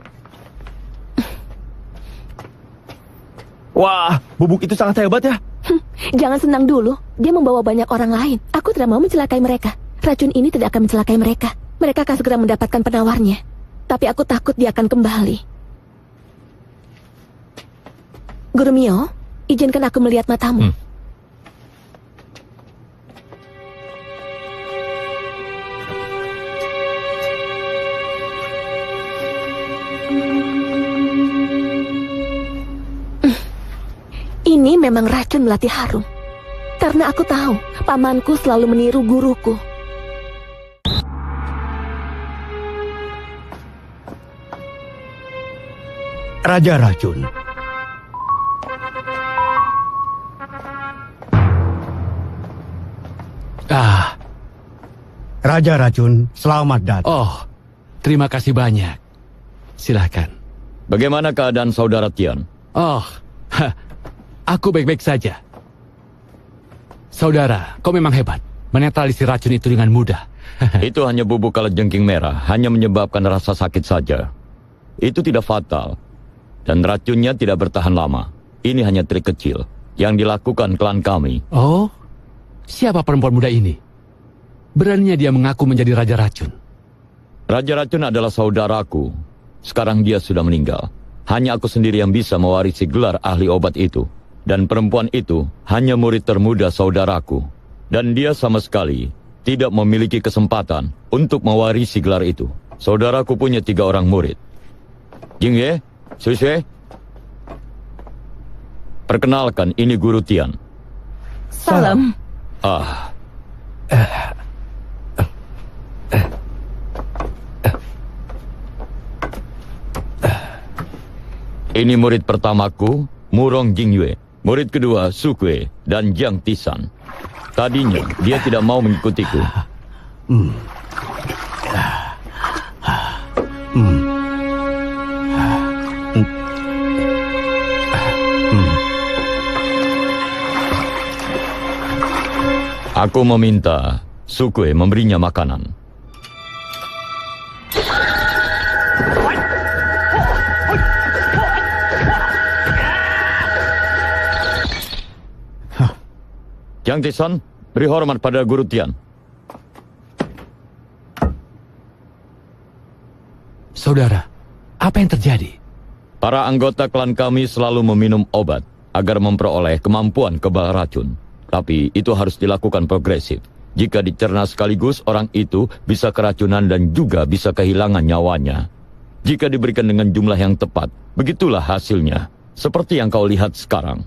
Wah, bubuk itu sangat hebat ya. Jangan senang dulu. Dia membawa banyak orang lain. Aku tidak mau mencelakai mereka. Racun ini tidak akan mencelakai mereka. Mereka akan segera mendapatkan penawarnya. Tapi aku takut dia akan kembali. Guru Miao, izinkan aku melihat matamu. Ini memang racun melati harum. Karena aku tahu, pamanku selalu meniru guruku. Raja Racun. Raja Racun, selamat datang. Oh, terima kasih banyak. Silahkan. Bagaimana keadaan saudara Tian? Oh, aku baik-baik saja. Saudara, kau memang hebat. Menetralisir racun itu dengan mudah. Itu hanya bubuk kalajengking merah, hanya menyebabkan rasa sakit saja. Itu tidak fatal. Dan racunnya tidak bertahan lama. Ini hanya trik kecil yang dilakukan klan kami. Oh, siapa perempuan muda ini? Beraninya dia mengaku menjadi Raja Racun. Raja Racun adalah saudaraku. Sekarang dia sudah meninggal. Hanya aku sendiri yang bisa mewarisi gelar ahli obat itu. Dan perempuan itu hanya murid termuda saudaraku. Dan dia sama sekali tidak memiliki kesempatan untuk mewarisi gelar itu. Saudaraku punya 3 orang murid. Jingye, Susue. Perkenalkan, ini Guru Tian. Salam. Ini murid pertamaku, Murong Jingyue. Murid kedua, Sukue dan Jiang Tisan. Tadinya dia tidak mau mengikutiku. Aku meminta Sukue memberinya makanan. Jiang Tisan, beri hormat pada Guru Tian. Saudara, apa yang terjadi? Para anggota klan kami selalu meminum obat agar memperoleh kemampuan kebal racun. Tapi itu harus dilakukan progresif. Jika dicerna sekaligus, orang itu bisa keracunan dan juga bisa kehilangan nyawanya. Jika diberikan dengan jumlah yang tepat, begitulah hasilnya. Seperti yang kau lihat sekarang.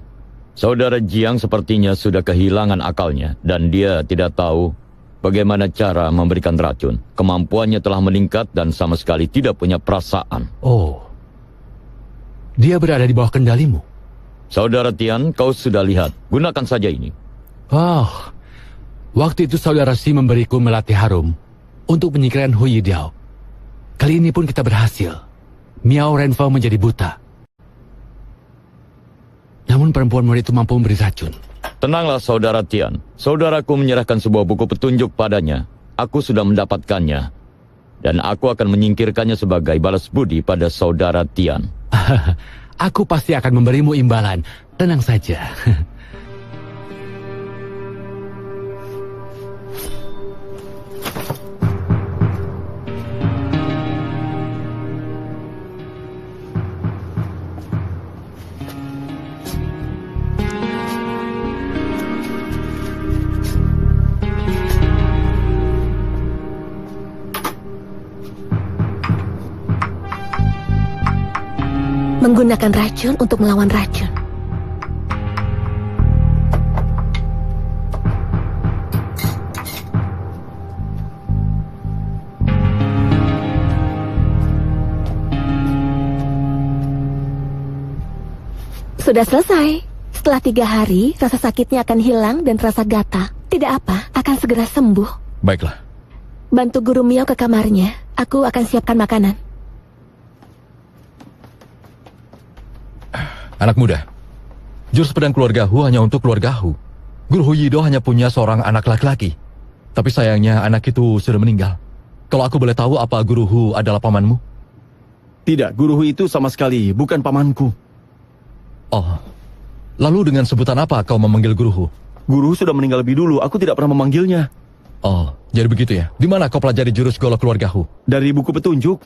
Saudara Jiang sepertinya sudah kehilangan akalnya dan dia tidak tahu bagaimana cara memberikan racun. Kemampuannya telah meningkat dan sama sekali tidak punya perasaan. Oh, dia berada di bawah kendalimu. Saudara Tian, kau sudah lihat. Gunakan saja ini. Oh, waktu itu saudara Si memberiku melati harum untuk penyingkiran Hu Yidiao. Kali ini pun kita berhasil. Miao Renfeng menjadi buta. Namun perempuan muda itu mampu memberi racun. Tenanglah saudara Tian. Saudaraku menyerahkan sebuah buku petunjuk padanya. Aku sudah mendapatkannya. Dan aku akan menyingkirkannya sebagai balas budi pada saudara Tian. Aku pasti akan memberimu imbalan. Tenang saja. Menggunakan racun untuk melawan racun. Sudah selesai. Setelah 3 hari, rasa sakitnya akan hilang dan rasa gatal. Tidak apa, akan segera sembuh. Baiklah. Bantu Guru Miao ke kamarnya. Aku akan siapkan makanan. Anak muda, jurus pedang keluarga Hu hanya untuk keluarga Hu. Guru Hu Yido hanya punya seorang anak laki-laki. Tapi sayangnya anak itu sudah meninggal. Kalau aku boleh tahu apa Guru Hu adalah pamanmu? Tidak, Guru Hu itu sama sekali bukan pamanku. Oh, lalu dengan sebutan apa kau memanggil Guru Hu? Guru Hu sudah meninggal lebih dulu, aku tidak pernah memanggilnya. Oh, jadi begitu ya? Di mana kau pelajari jurus golok keluarga Hu? Dari buku petunjuk.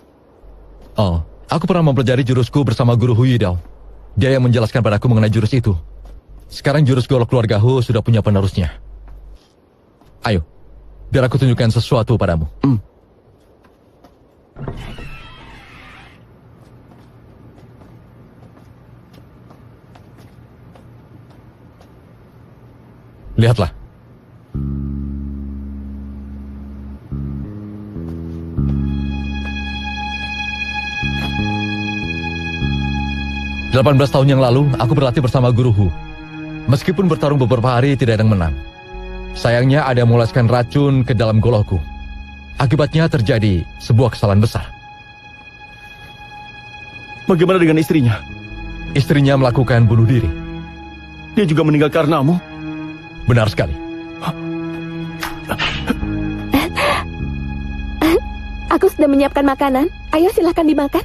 Oh, aku pernah mempelajari jurusku bersama Guru Hu Yidao. Dia yang menjelaskan padaku mengenai jurus itu. Sekarang jurus golok keluarga Hu sudah punya penerusnya. Ayo, biar aku tunjukkan sesuatu padamu. Lihatlah. Delapan 18 tahun yang lalu, aku berlatih bersama Guru Hu. Meskipun bertarung beberapa hari, tidak ada yang menang. Sayangnya ada yang meloloskan racun ke dalam golokku. Akibatnya terjadi sebuah kesalahan besar. Bagaimana dengan istrinya? Istrinya melakukan bunuh diri. Dia juga meninggal karenamu? Benar sekali. Aku sudah menyiapkan makanan. Ayo silahkan dimakan.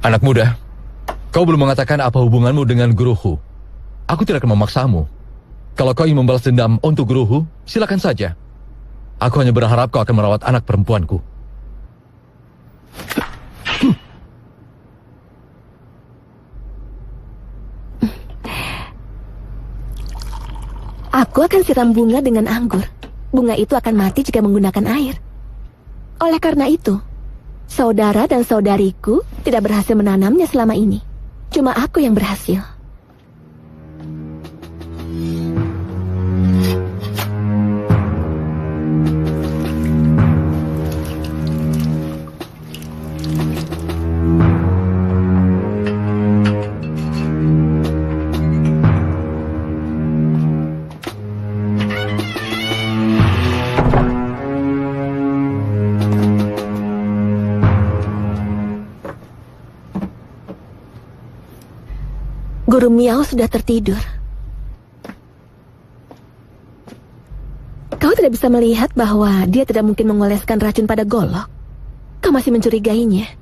Anak muda, kau belum mengatakan apa hubunganmu dengan Guru Hu. Aku tidak akan memaksamu. Kalau kau ingin membalas dendam untuk Guru Hu, silakan saja. Aku hanya berharap kau akan merawat anak perempuanku. Aku akan siram bunga dengan anggur. Bunga itu akan mati jika menggunakan air. Oleh karena itu, saudara dan saudariku tidak berhasil menanamnya selama ini. Cuma aku yang berhasil. Guru Miao sudah tertidur. Kau tidak bisa melihat bahwa dia tidak mungkin mengoleskan racun pada golok. Kau masih mencurigainya.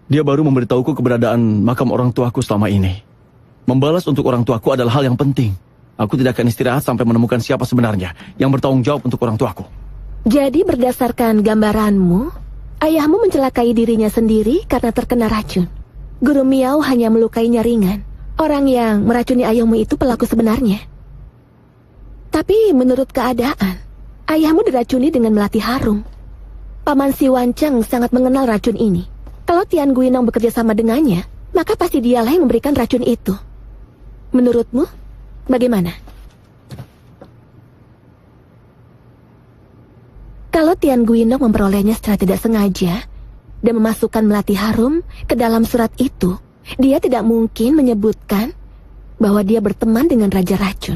Dia baru memberitahuku keberadaan makam orang tuaku selama ini. Membalas untuk orang tuaku adalah hal yang penting. Aku tidak akan istirahat sampai menemukan siapa sebenarnya yang bertanggung jawab untuk orang tuaku. Jadi berdasarkan gambaranmu, ayahmu mencelakai dirinya sendiri karena terkena racun. Guru Miao hanya melukainya ringan. Orang yang meracuni ayahmu itu pelaku sebenarnya. Tapi menurut keadaan, ayahmu diracuni dengan melati harum. Paman Si Wancang sangat mengenal racun ini. Kalau Tian Guinong bekerja sama dengannya, maka pasti dialah yang memberikan racun itu. Menurutmu, bagaimana? Kalau Tian Guinong memperolehnya secara tidak sengaja dan memasukkan melati harum ke dalam surat itu, dia tidak mungkin menyebutkan bahwa dia berteman dengan Raja Racun.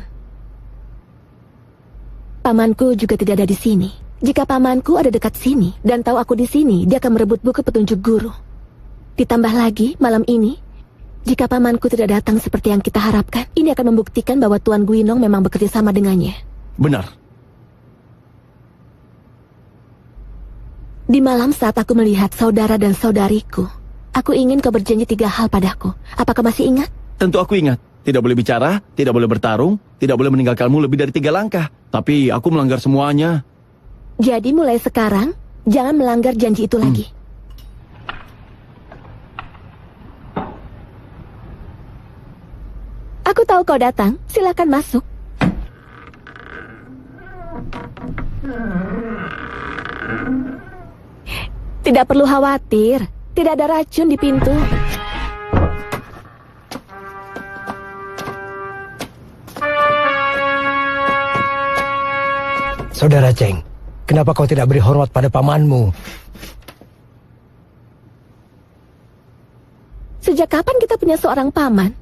Pamanku juga tidak ada di sini. Jika pamanku ada dekat sini dan tahu aku di sini, dia akan merebut buku petunjuk guru. Ditambah lagi, malam ini, jika pamanku tidak datang seperti yang kita harapkan, ini akan membuktikan bahwa Tuan Guinong memang bekerja sama dengannya. Benar. Di malam saat aku melihat saudara dan saudariku, aku ingin kau berjanji 3 hal padaku. Apakah masih ingat? Tentu aku ingat. Tidak boleh bicara, tidak boleh bertarung, tidak boleh meninggalkanmu lebih dari 3 langkah. Tapi aku melanggar semuanya. Jadi mulai sekarang, jangan melanggar janji itu lagi. Aku tahu kau datang, silakan masuk. Tidak perlu khawatir, tidak ada racun di pintu. Saudara Cheng, kenapa kau tidak beri hormat pada pamanmu? Sejak kapan kita punya seorang paman?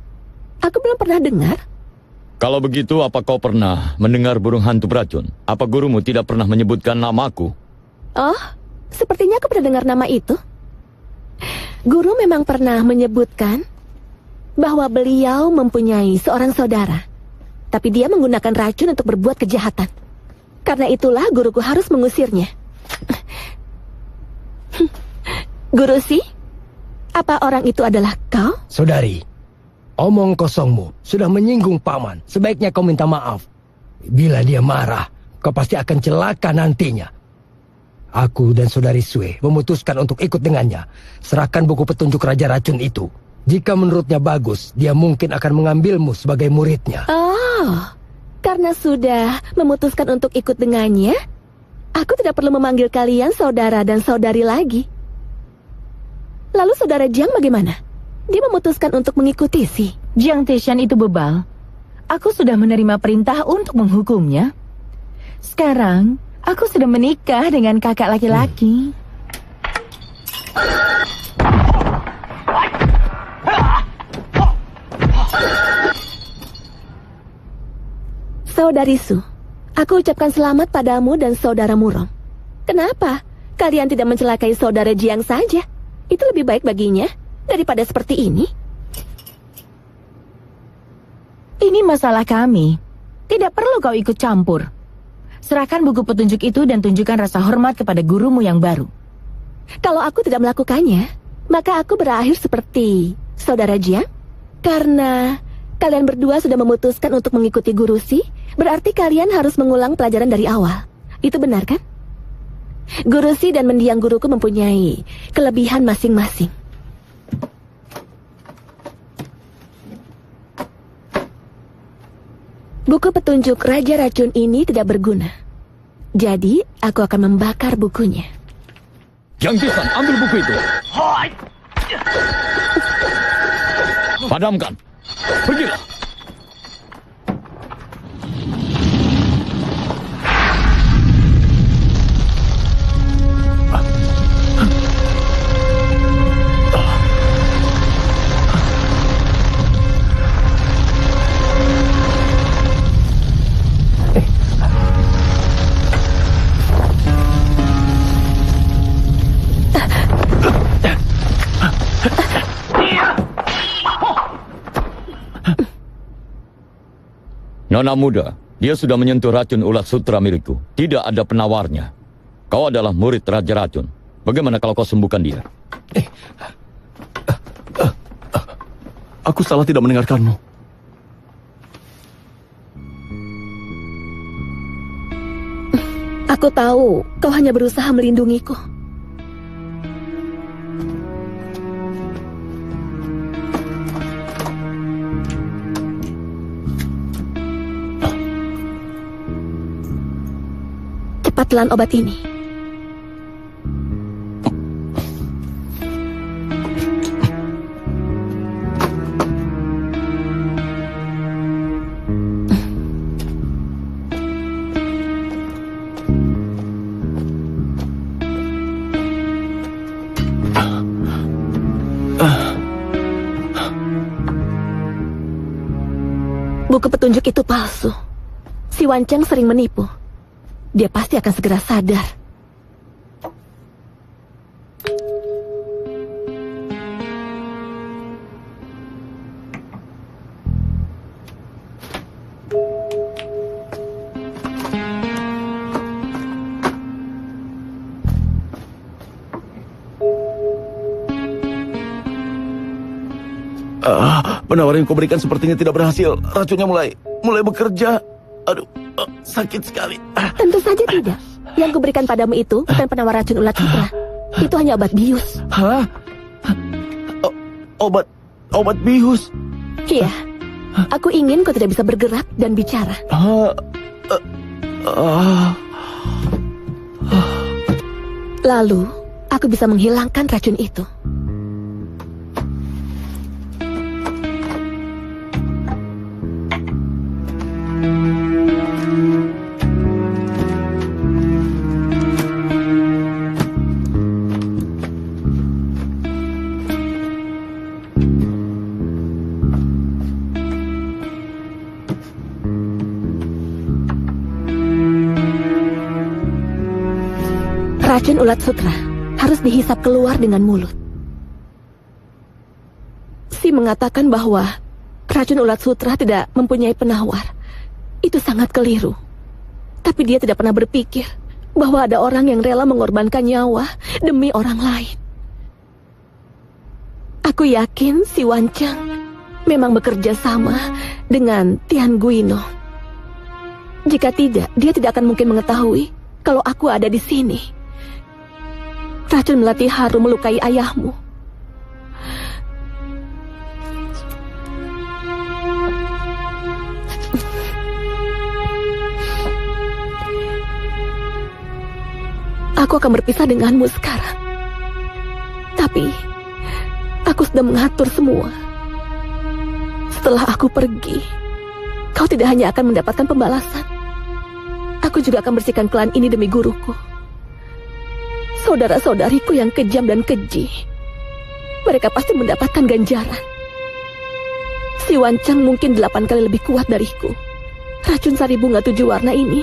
Aku belum pernah dengar. Kalau begitu, apa kau pernah mendengar burung hantu beracun? Apa gurumu tidak pernah menyebutkan namaku? Oh, sepertinya aku pernah dengar nama itu. Guru memang pernah menyebutkan bahwa beliau mempunyai seorang saudara, tapi dia menggunakan racun untuk berbuat kejahatan. Karena itulah guruku harus mengusirnya. Guru Si, apa orang itu adalah kau? Saudari, omong kosongmu sudah menyinggung paman. Sebaiknya kau minta maaf. Bila dia marah, kau pasti akan celaka nantinya. Aku dan saudari Sue memutuskan untuk ikut dengannya. Serahkan buku petunjuk Raja Racun itu. Jika menurutnya bagus, dia mungkin akan mengambilmu sebagai muridnya. Oh, karena sudah memutuskan untuk ikut dengannya, aku tidak perlu memanggil kalian saudara dan saudari lagi. Lalu saudara Jiang bagaimana? Dia memutuskan untuk mengikuti Si. Jiang Teshan itu bebal. Aku sudah menerima perintah untuk menghukumnya. Sekarang, aku sudah menikah dengan kakak laki-laki. Saudari Su, aku ucapkan selamat padamu dan saudara Murong. Kenapa? Kalian tidak mencelakai saudara Jiang saja? Itu lebih baik baginya daripada seperti ini. Ini masalah kami. Tidak perlu kau ikut campur. Serahkan buku petunjuk itu dan tunjukkan rasa hormat kepada gurumu yang baru. Kalau aku tidak melakukannya, maka aku berakhir seperti saudara Jiang. Karena kalian berdua sudah memutuskan untuk mengikuti guru Si, berarti kalian harus mengulang pelajaran dari awal. Itu benar kan? Guru Si dan mendiang guruku mempunyai kelebihan masing-masing. Buku petunjuk Raja Racun ini tidak berguna. Jadi, aku akan membakar bukunya. Yang Jisan, ambil buku itu. Padamkan. Pergilah. Nona muda, dia sudah menyentuh racun ulat sutra milikku. Tidak ada penawarnya. Kau adalah murid Raja Racun. Bagaimana kalau kau sembuhkan dia? Aku salah tidak mendengarkanmu. Aku tahu kau hanya berusaha melindungiku. Cepat telan obat ini. Buku petunjuk itu palsu. Si Wancang sering menipu. Dia pasti akan segera sadar. Penawaran yang kau berikan sepertinya tidak berhasil. Racunnya mulai bekerja. Aduh, sakit sekali. Tentu saja tidak. Yang kuberikan padamu itu bukan penawar racun ulat sutra. Itu hanya obat bius. Hah? Obat bius? Iya. Aku ingin kau tidak bisa bergerak dan bicara. Lalu, aku bisa menghilangkan racun itu. Racun ulat sutra harus dihisap keluar dengan mulut. Si mengatakan bahwa racun ulat sutra tidak mempunyai penawar. Itu sangat keliru. Tapi dia tidak pernah berpikir bahwa ada orang yang rela mengorbankan nyawa demi orang lain. Aku yakin si Wancang memang bekerja sama dengan Tian Guino. Jika tidak, dia tidak akan mungkin mengetahui kalau aku ada di sini. Racun melati harum melukai ayahmu. Aku akan berpisah denganmu sekarang. Tapi, aku sudah mengatur semua. Setelah aku pergi, kau tidak hanya akan mendapatkan pembalasan. Aku juga akan bersihkan klan ini demi guruku. Saudara-saudariku yang kejam dan keji, mereka pasti mendapatkan ganjaran. Si Wancang mungkin 8 kali lebih kuat dariku. Racun sari bunga 7 warna ini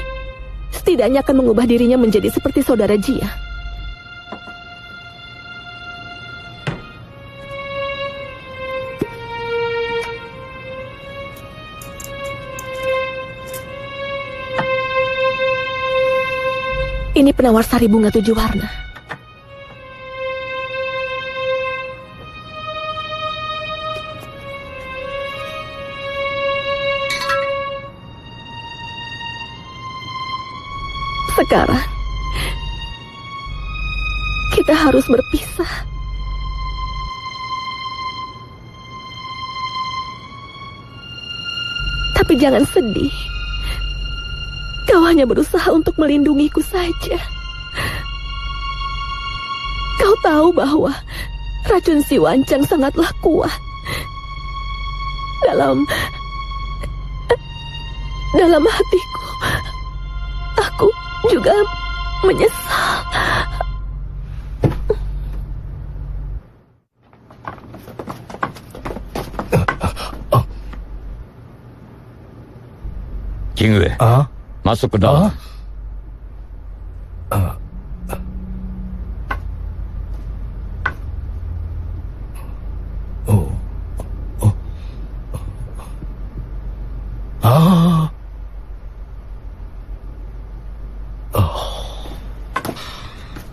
setidaknya akan mengubah dirinya menjadi seperti saudara Jia. Ini penawar sari bunga 7 warna. Sekarang, kita harus berpisah. Tapi jangan sedih. Kau hanya berusaha untuk melindungiku saja. Kau tahu bahwa racun si Wancang sangatlah kuat. dalam hatiku, aku juga menyesal. Jingwei, masuk ke dalam.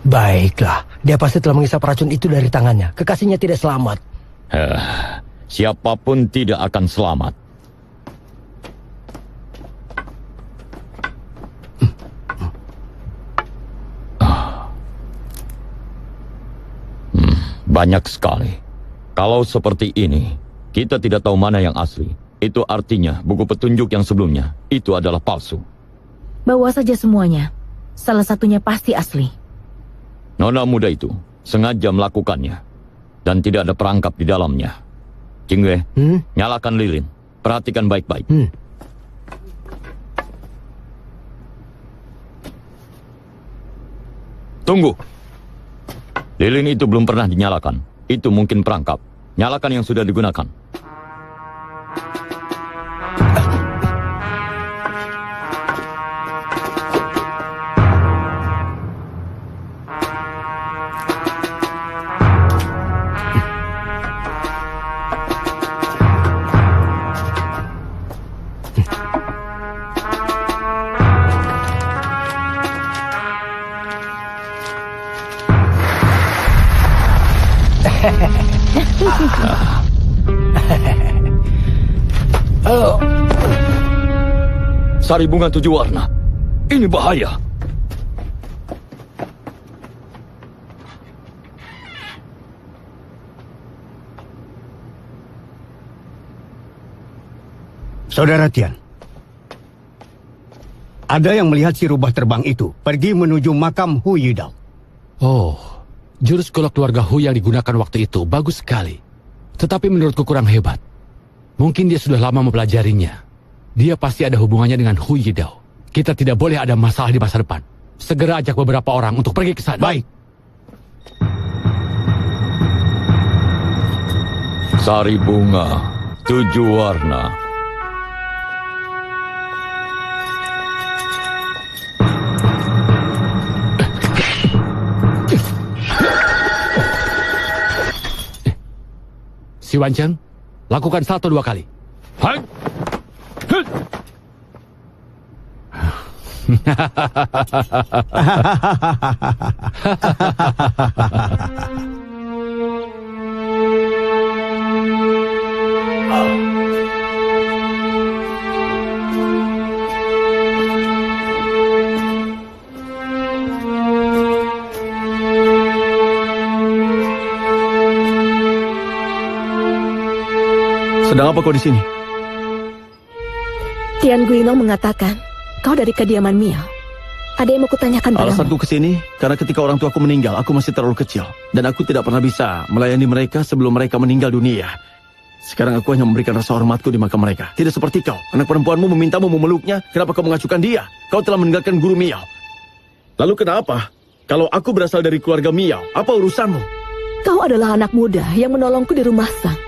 Baiklah, dia pasti telah menghisap racun itu dari tangannya. Kekasihnya tidak selamat. Siapapun tidak akan selamat. Banyak sekali. Kalau seperti ini, kita tidak tahu mana yang asli. Itu artinya buku petunjuk yang sebelumnya itu adalah palsu. Bawa saja semuanya. Salah satunya pasti asli. Nona muda itu sengaja melakukannya. Dan tidak ada perangkap di dalamnya. Jingwei, nyalakan lilin. Perhatikan baik-baik. Tunggu. Lilin itu belum pernah dinyalakan. Itu mungkin perangkap. Nyalakan yang sudah digunakan. Sari bunga 7 warna. Ini bahaya. Saudara Tian, ada yang melihat si rubah terbang itu pergi menuju makam Hu Yidao. Oh, jurus golok keluarga Hu yang digunakan waktu itu bagus sekali. Tetapi menurutku kurang hebat. Mungkin dia sudah lama mempelajarinya. Dia pasti ada hubungannya dengan Hu Yidao. Kita tidak boleh ada masalah di masa depan. Segera ajak beberapa orang untuk pergi ke sana. Baik. Sari bunga 7 warna. Si Wancheng, lakukan 1-2 kali. Hai! Sedang apa kau di sini? Tian Guinong mengatakan, kau dari kediaman Miao. Ada yang mau kutanyakan padamu. Alasanku kesini, karena ketika orang tuaku meninggal, aku masih terlalu kecil. Dan aku tidak pernah bisa melayani mereka sebelum mereka meninggal dunia. Sekarang aku hanya memberikan rasa hormatku di makam mereka. Tidak seperti kau, anak perempuanmu memintamu memeluknya, kenapa kau mengacukan dia? Kau telah meninggalkan guru Miao. Lalu kenapa? Kalau aku berasal dari keluarga Miao, apa urusanmu? Kau adalah anak muda yang menolongku di rumah Sang.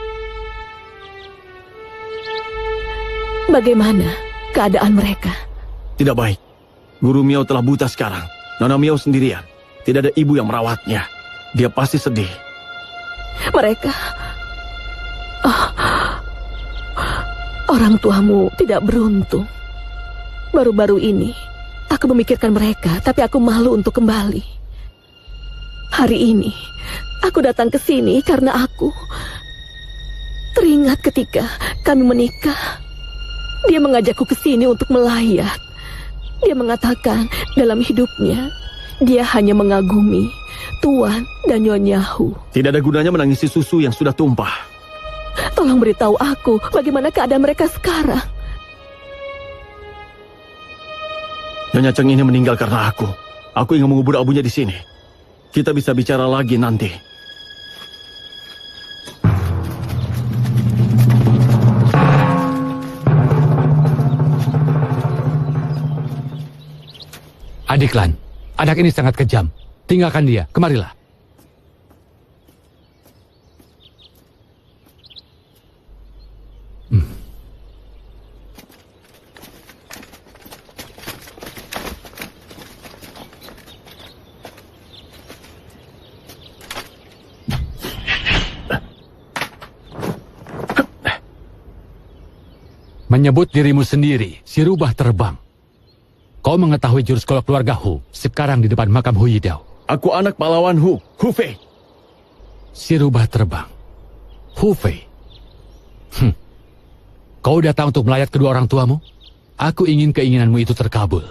Bagaimana keadaan mereka? Tidak baik. Guru Miao telah buta sekarang. Nona Miao sendirian. Tidak ada ibu yang merawatnya. Dia pasti sedih. Mereka... orang tuamu tidak beruntung. Baru-baru ini, aku memikirkan mereka, tapi aku malu untuk kembali. Hari ini, aku datang ke sini karena aku teringat ketika kami menikah. Dia mengajakku ke sini untuk melayat. Dia mengatakan dalam hidupnya, dia hanya mengagumi Tuan dan Nyonya Hu. Tidak ada gunanya menangisi susu yang sudah tumpah. Tolong beritahu aku bagaimana keadaan mereka sekarang. Nyonya Cheng ini meninggal karena aku. Aku ingin mengubur abunya di sini. Kita bisa bicara lagi nanti. Adik Lan, anak ini sangat kejam. Tinggalkan dia, kemarilah. Menyebut dirimu sendiri, si rubah terbang. Kau mengetahui jurus kolok keluarga Hu, sekarang di depan makam Hu Yidao. Aku anak pahlawan Hu Fei. Si rubah terbang. Hu Fei. Kau datang untuk melayat kedua orang tuamu? Aku ingin keinginanmu itu terkabul.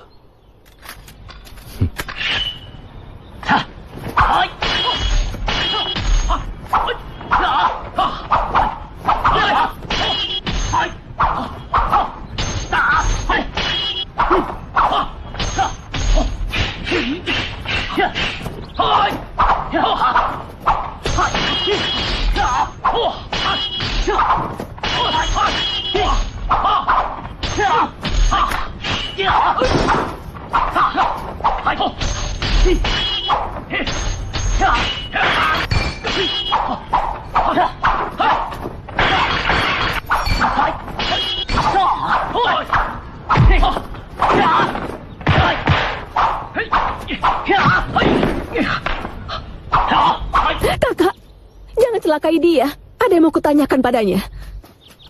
Kakak, jangan celakai dia. Ada yang mau kutanyakan padanya.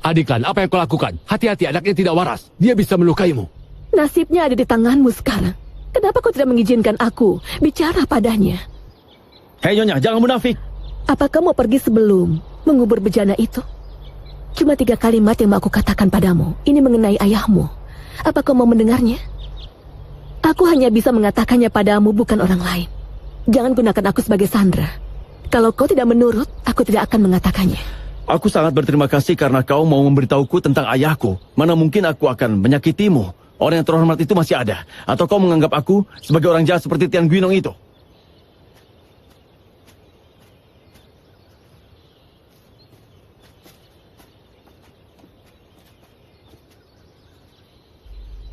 Adik Lan, apa yang kau lakukan? Hati-hati, anaknya tidak waras. Dia bisa melukaimu. Nasibnya ada di tanganmu sekarang. Kenapa kau tidak mengizinkan aku bicara padanya? Hei Nyonya, jangan munafik. Apa kau mau pergi sebelum mengubur bejana itu? Cuma 3 kalimat yang mau aku katakan padamu. Ini mengenai ayahmu. Apa kau mau mendengarnya? Aku hanya bisa mengatakannya padamu, bukan orang lain. Jangan gunakan aku sebagai sandera. Kalau kau tidak menurut, aku tidak akan mengatakannya. Aku sangat berterima kasih karena kau mau memberitahuku tentang ayahku. Mana mungkin aku akan menyakitimu. Orang yang terhormat itu masih ada. Atau kau menganggap aku sebagai orang jahat seperti Tian Guinong itu?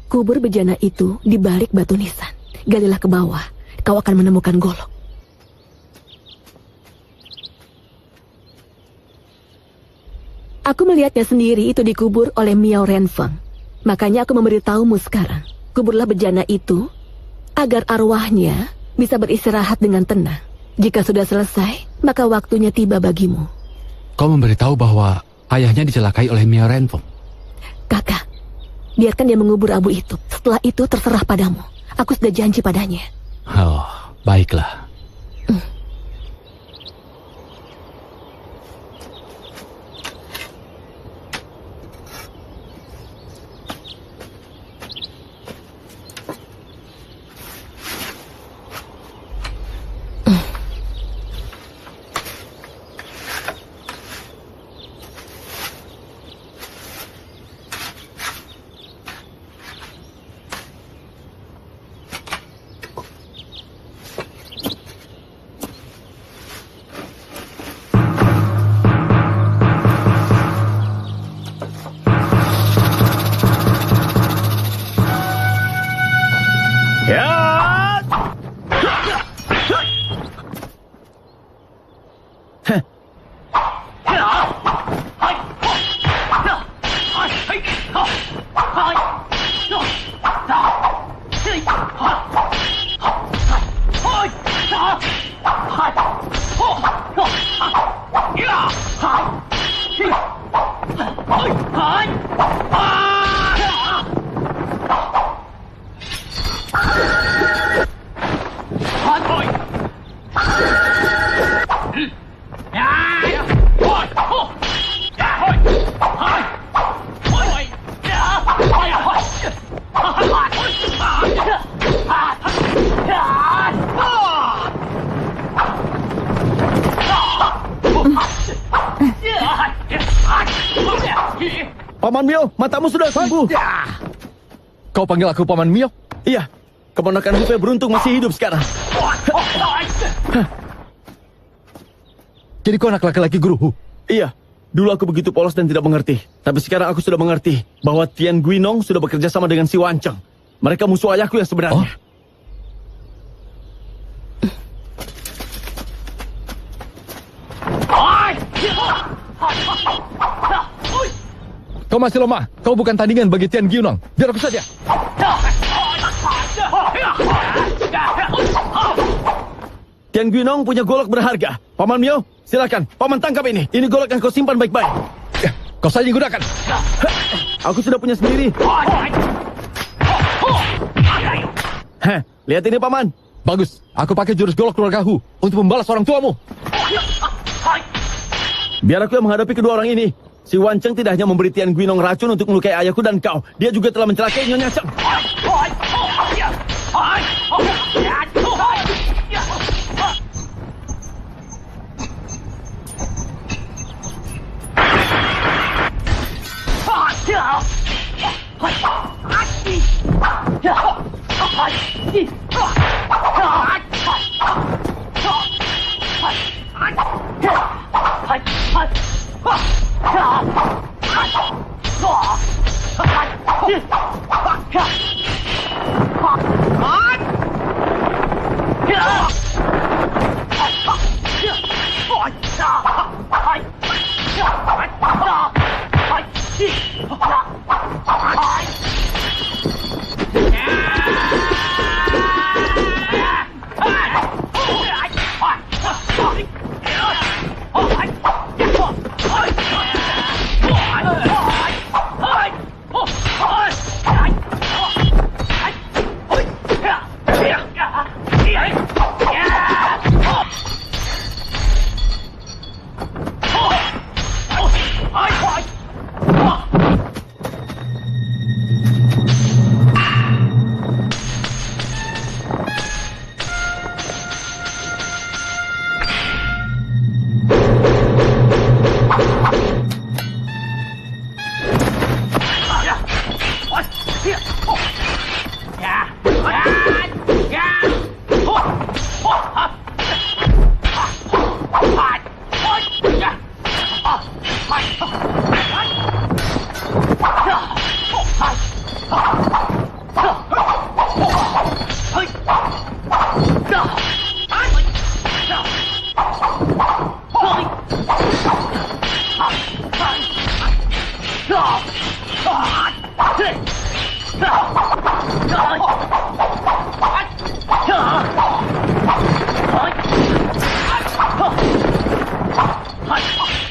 Kubur bejana itu di balik batu nisan. Galilah ke bawah, kau akan menemukan golok. Aku melihatnya sendiri itu dikubur oleh Miao Renfeng. Makanya aku memberitahumu sekarang. Kuburlah bejana itu agar arwahnya bisa beristirahat dengan tenang. Jika sudah selesai, maka waktunya tiba bagimu. Kau memberitahu bahwa ayahnya dicelakai oleh Miao Renfeng. Kakak, biarkan dia mengubur abu itu. Setelah itu terserah padamu. Aku sudah janji padanya. Oh, baiklah. Paman Mio, matamu sudah sembuh. Kau panggil aku Paman Mio? Iya, keponakan Hu Fei beruntung masih hidup sekarang. Jadi kau anak laki-laki guru Hu? Iya, dulu aku begitu polos dan tidak mengerti. Tapi sekarang aku sudah mengerti bahwa Tian Guinong sudah bekerja sama dengan si Wanceng. Mereka musuh ayahku yang sebenarnya. Kau masih lemah. Kau bukan tandingan bagi Tian Giunong. Biar aku saja. Tian Guinong punya golok berharga. Paman Mio, silakan. Paman tangkap ini. Ini golok yang kau simpan baik-baik. Kau saja gunakan. Aku sudah punya sendiri. Heh, lihat ini paman. Bagus. Aku pakai jurus golok keluarga Hu untuk membalas orang tuamu. Biar aku yang menghadapi kedua orang ini. Si Wan Cheng tidak hanya memberi Tian Guinong racun untuk melukai ayahku dan kau. Dia juga telah mencelakai Nyonya Cheng.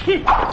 Hit!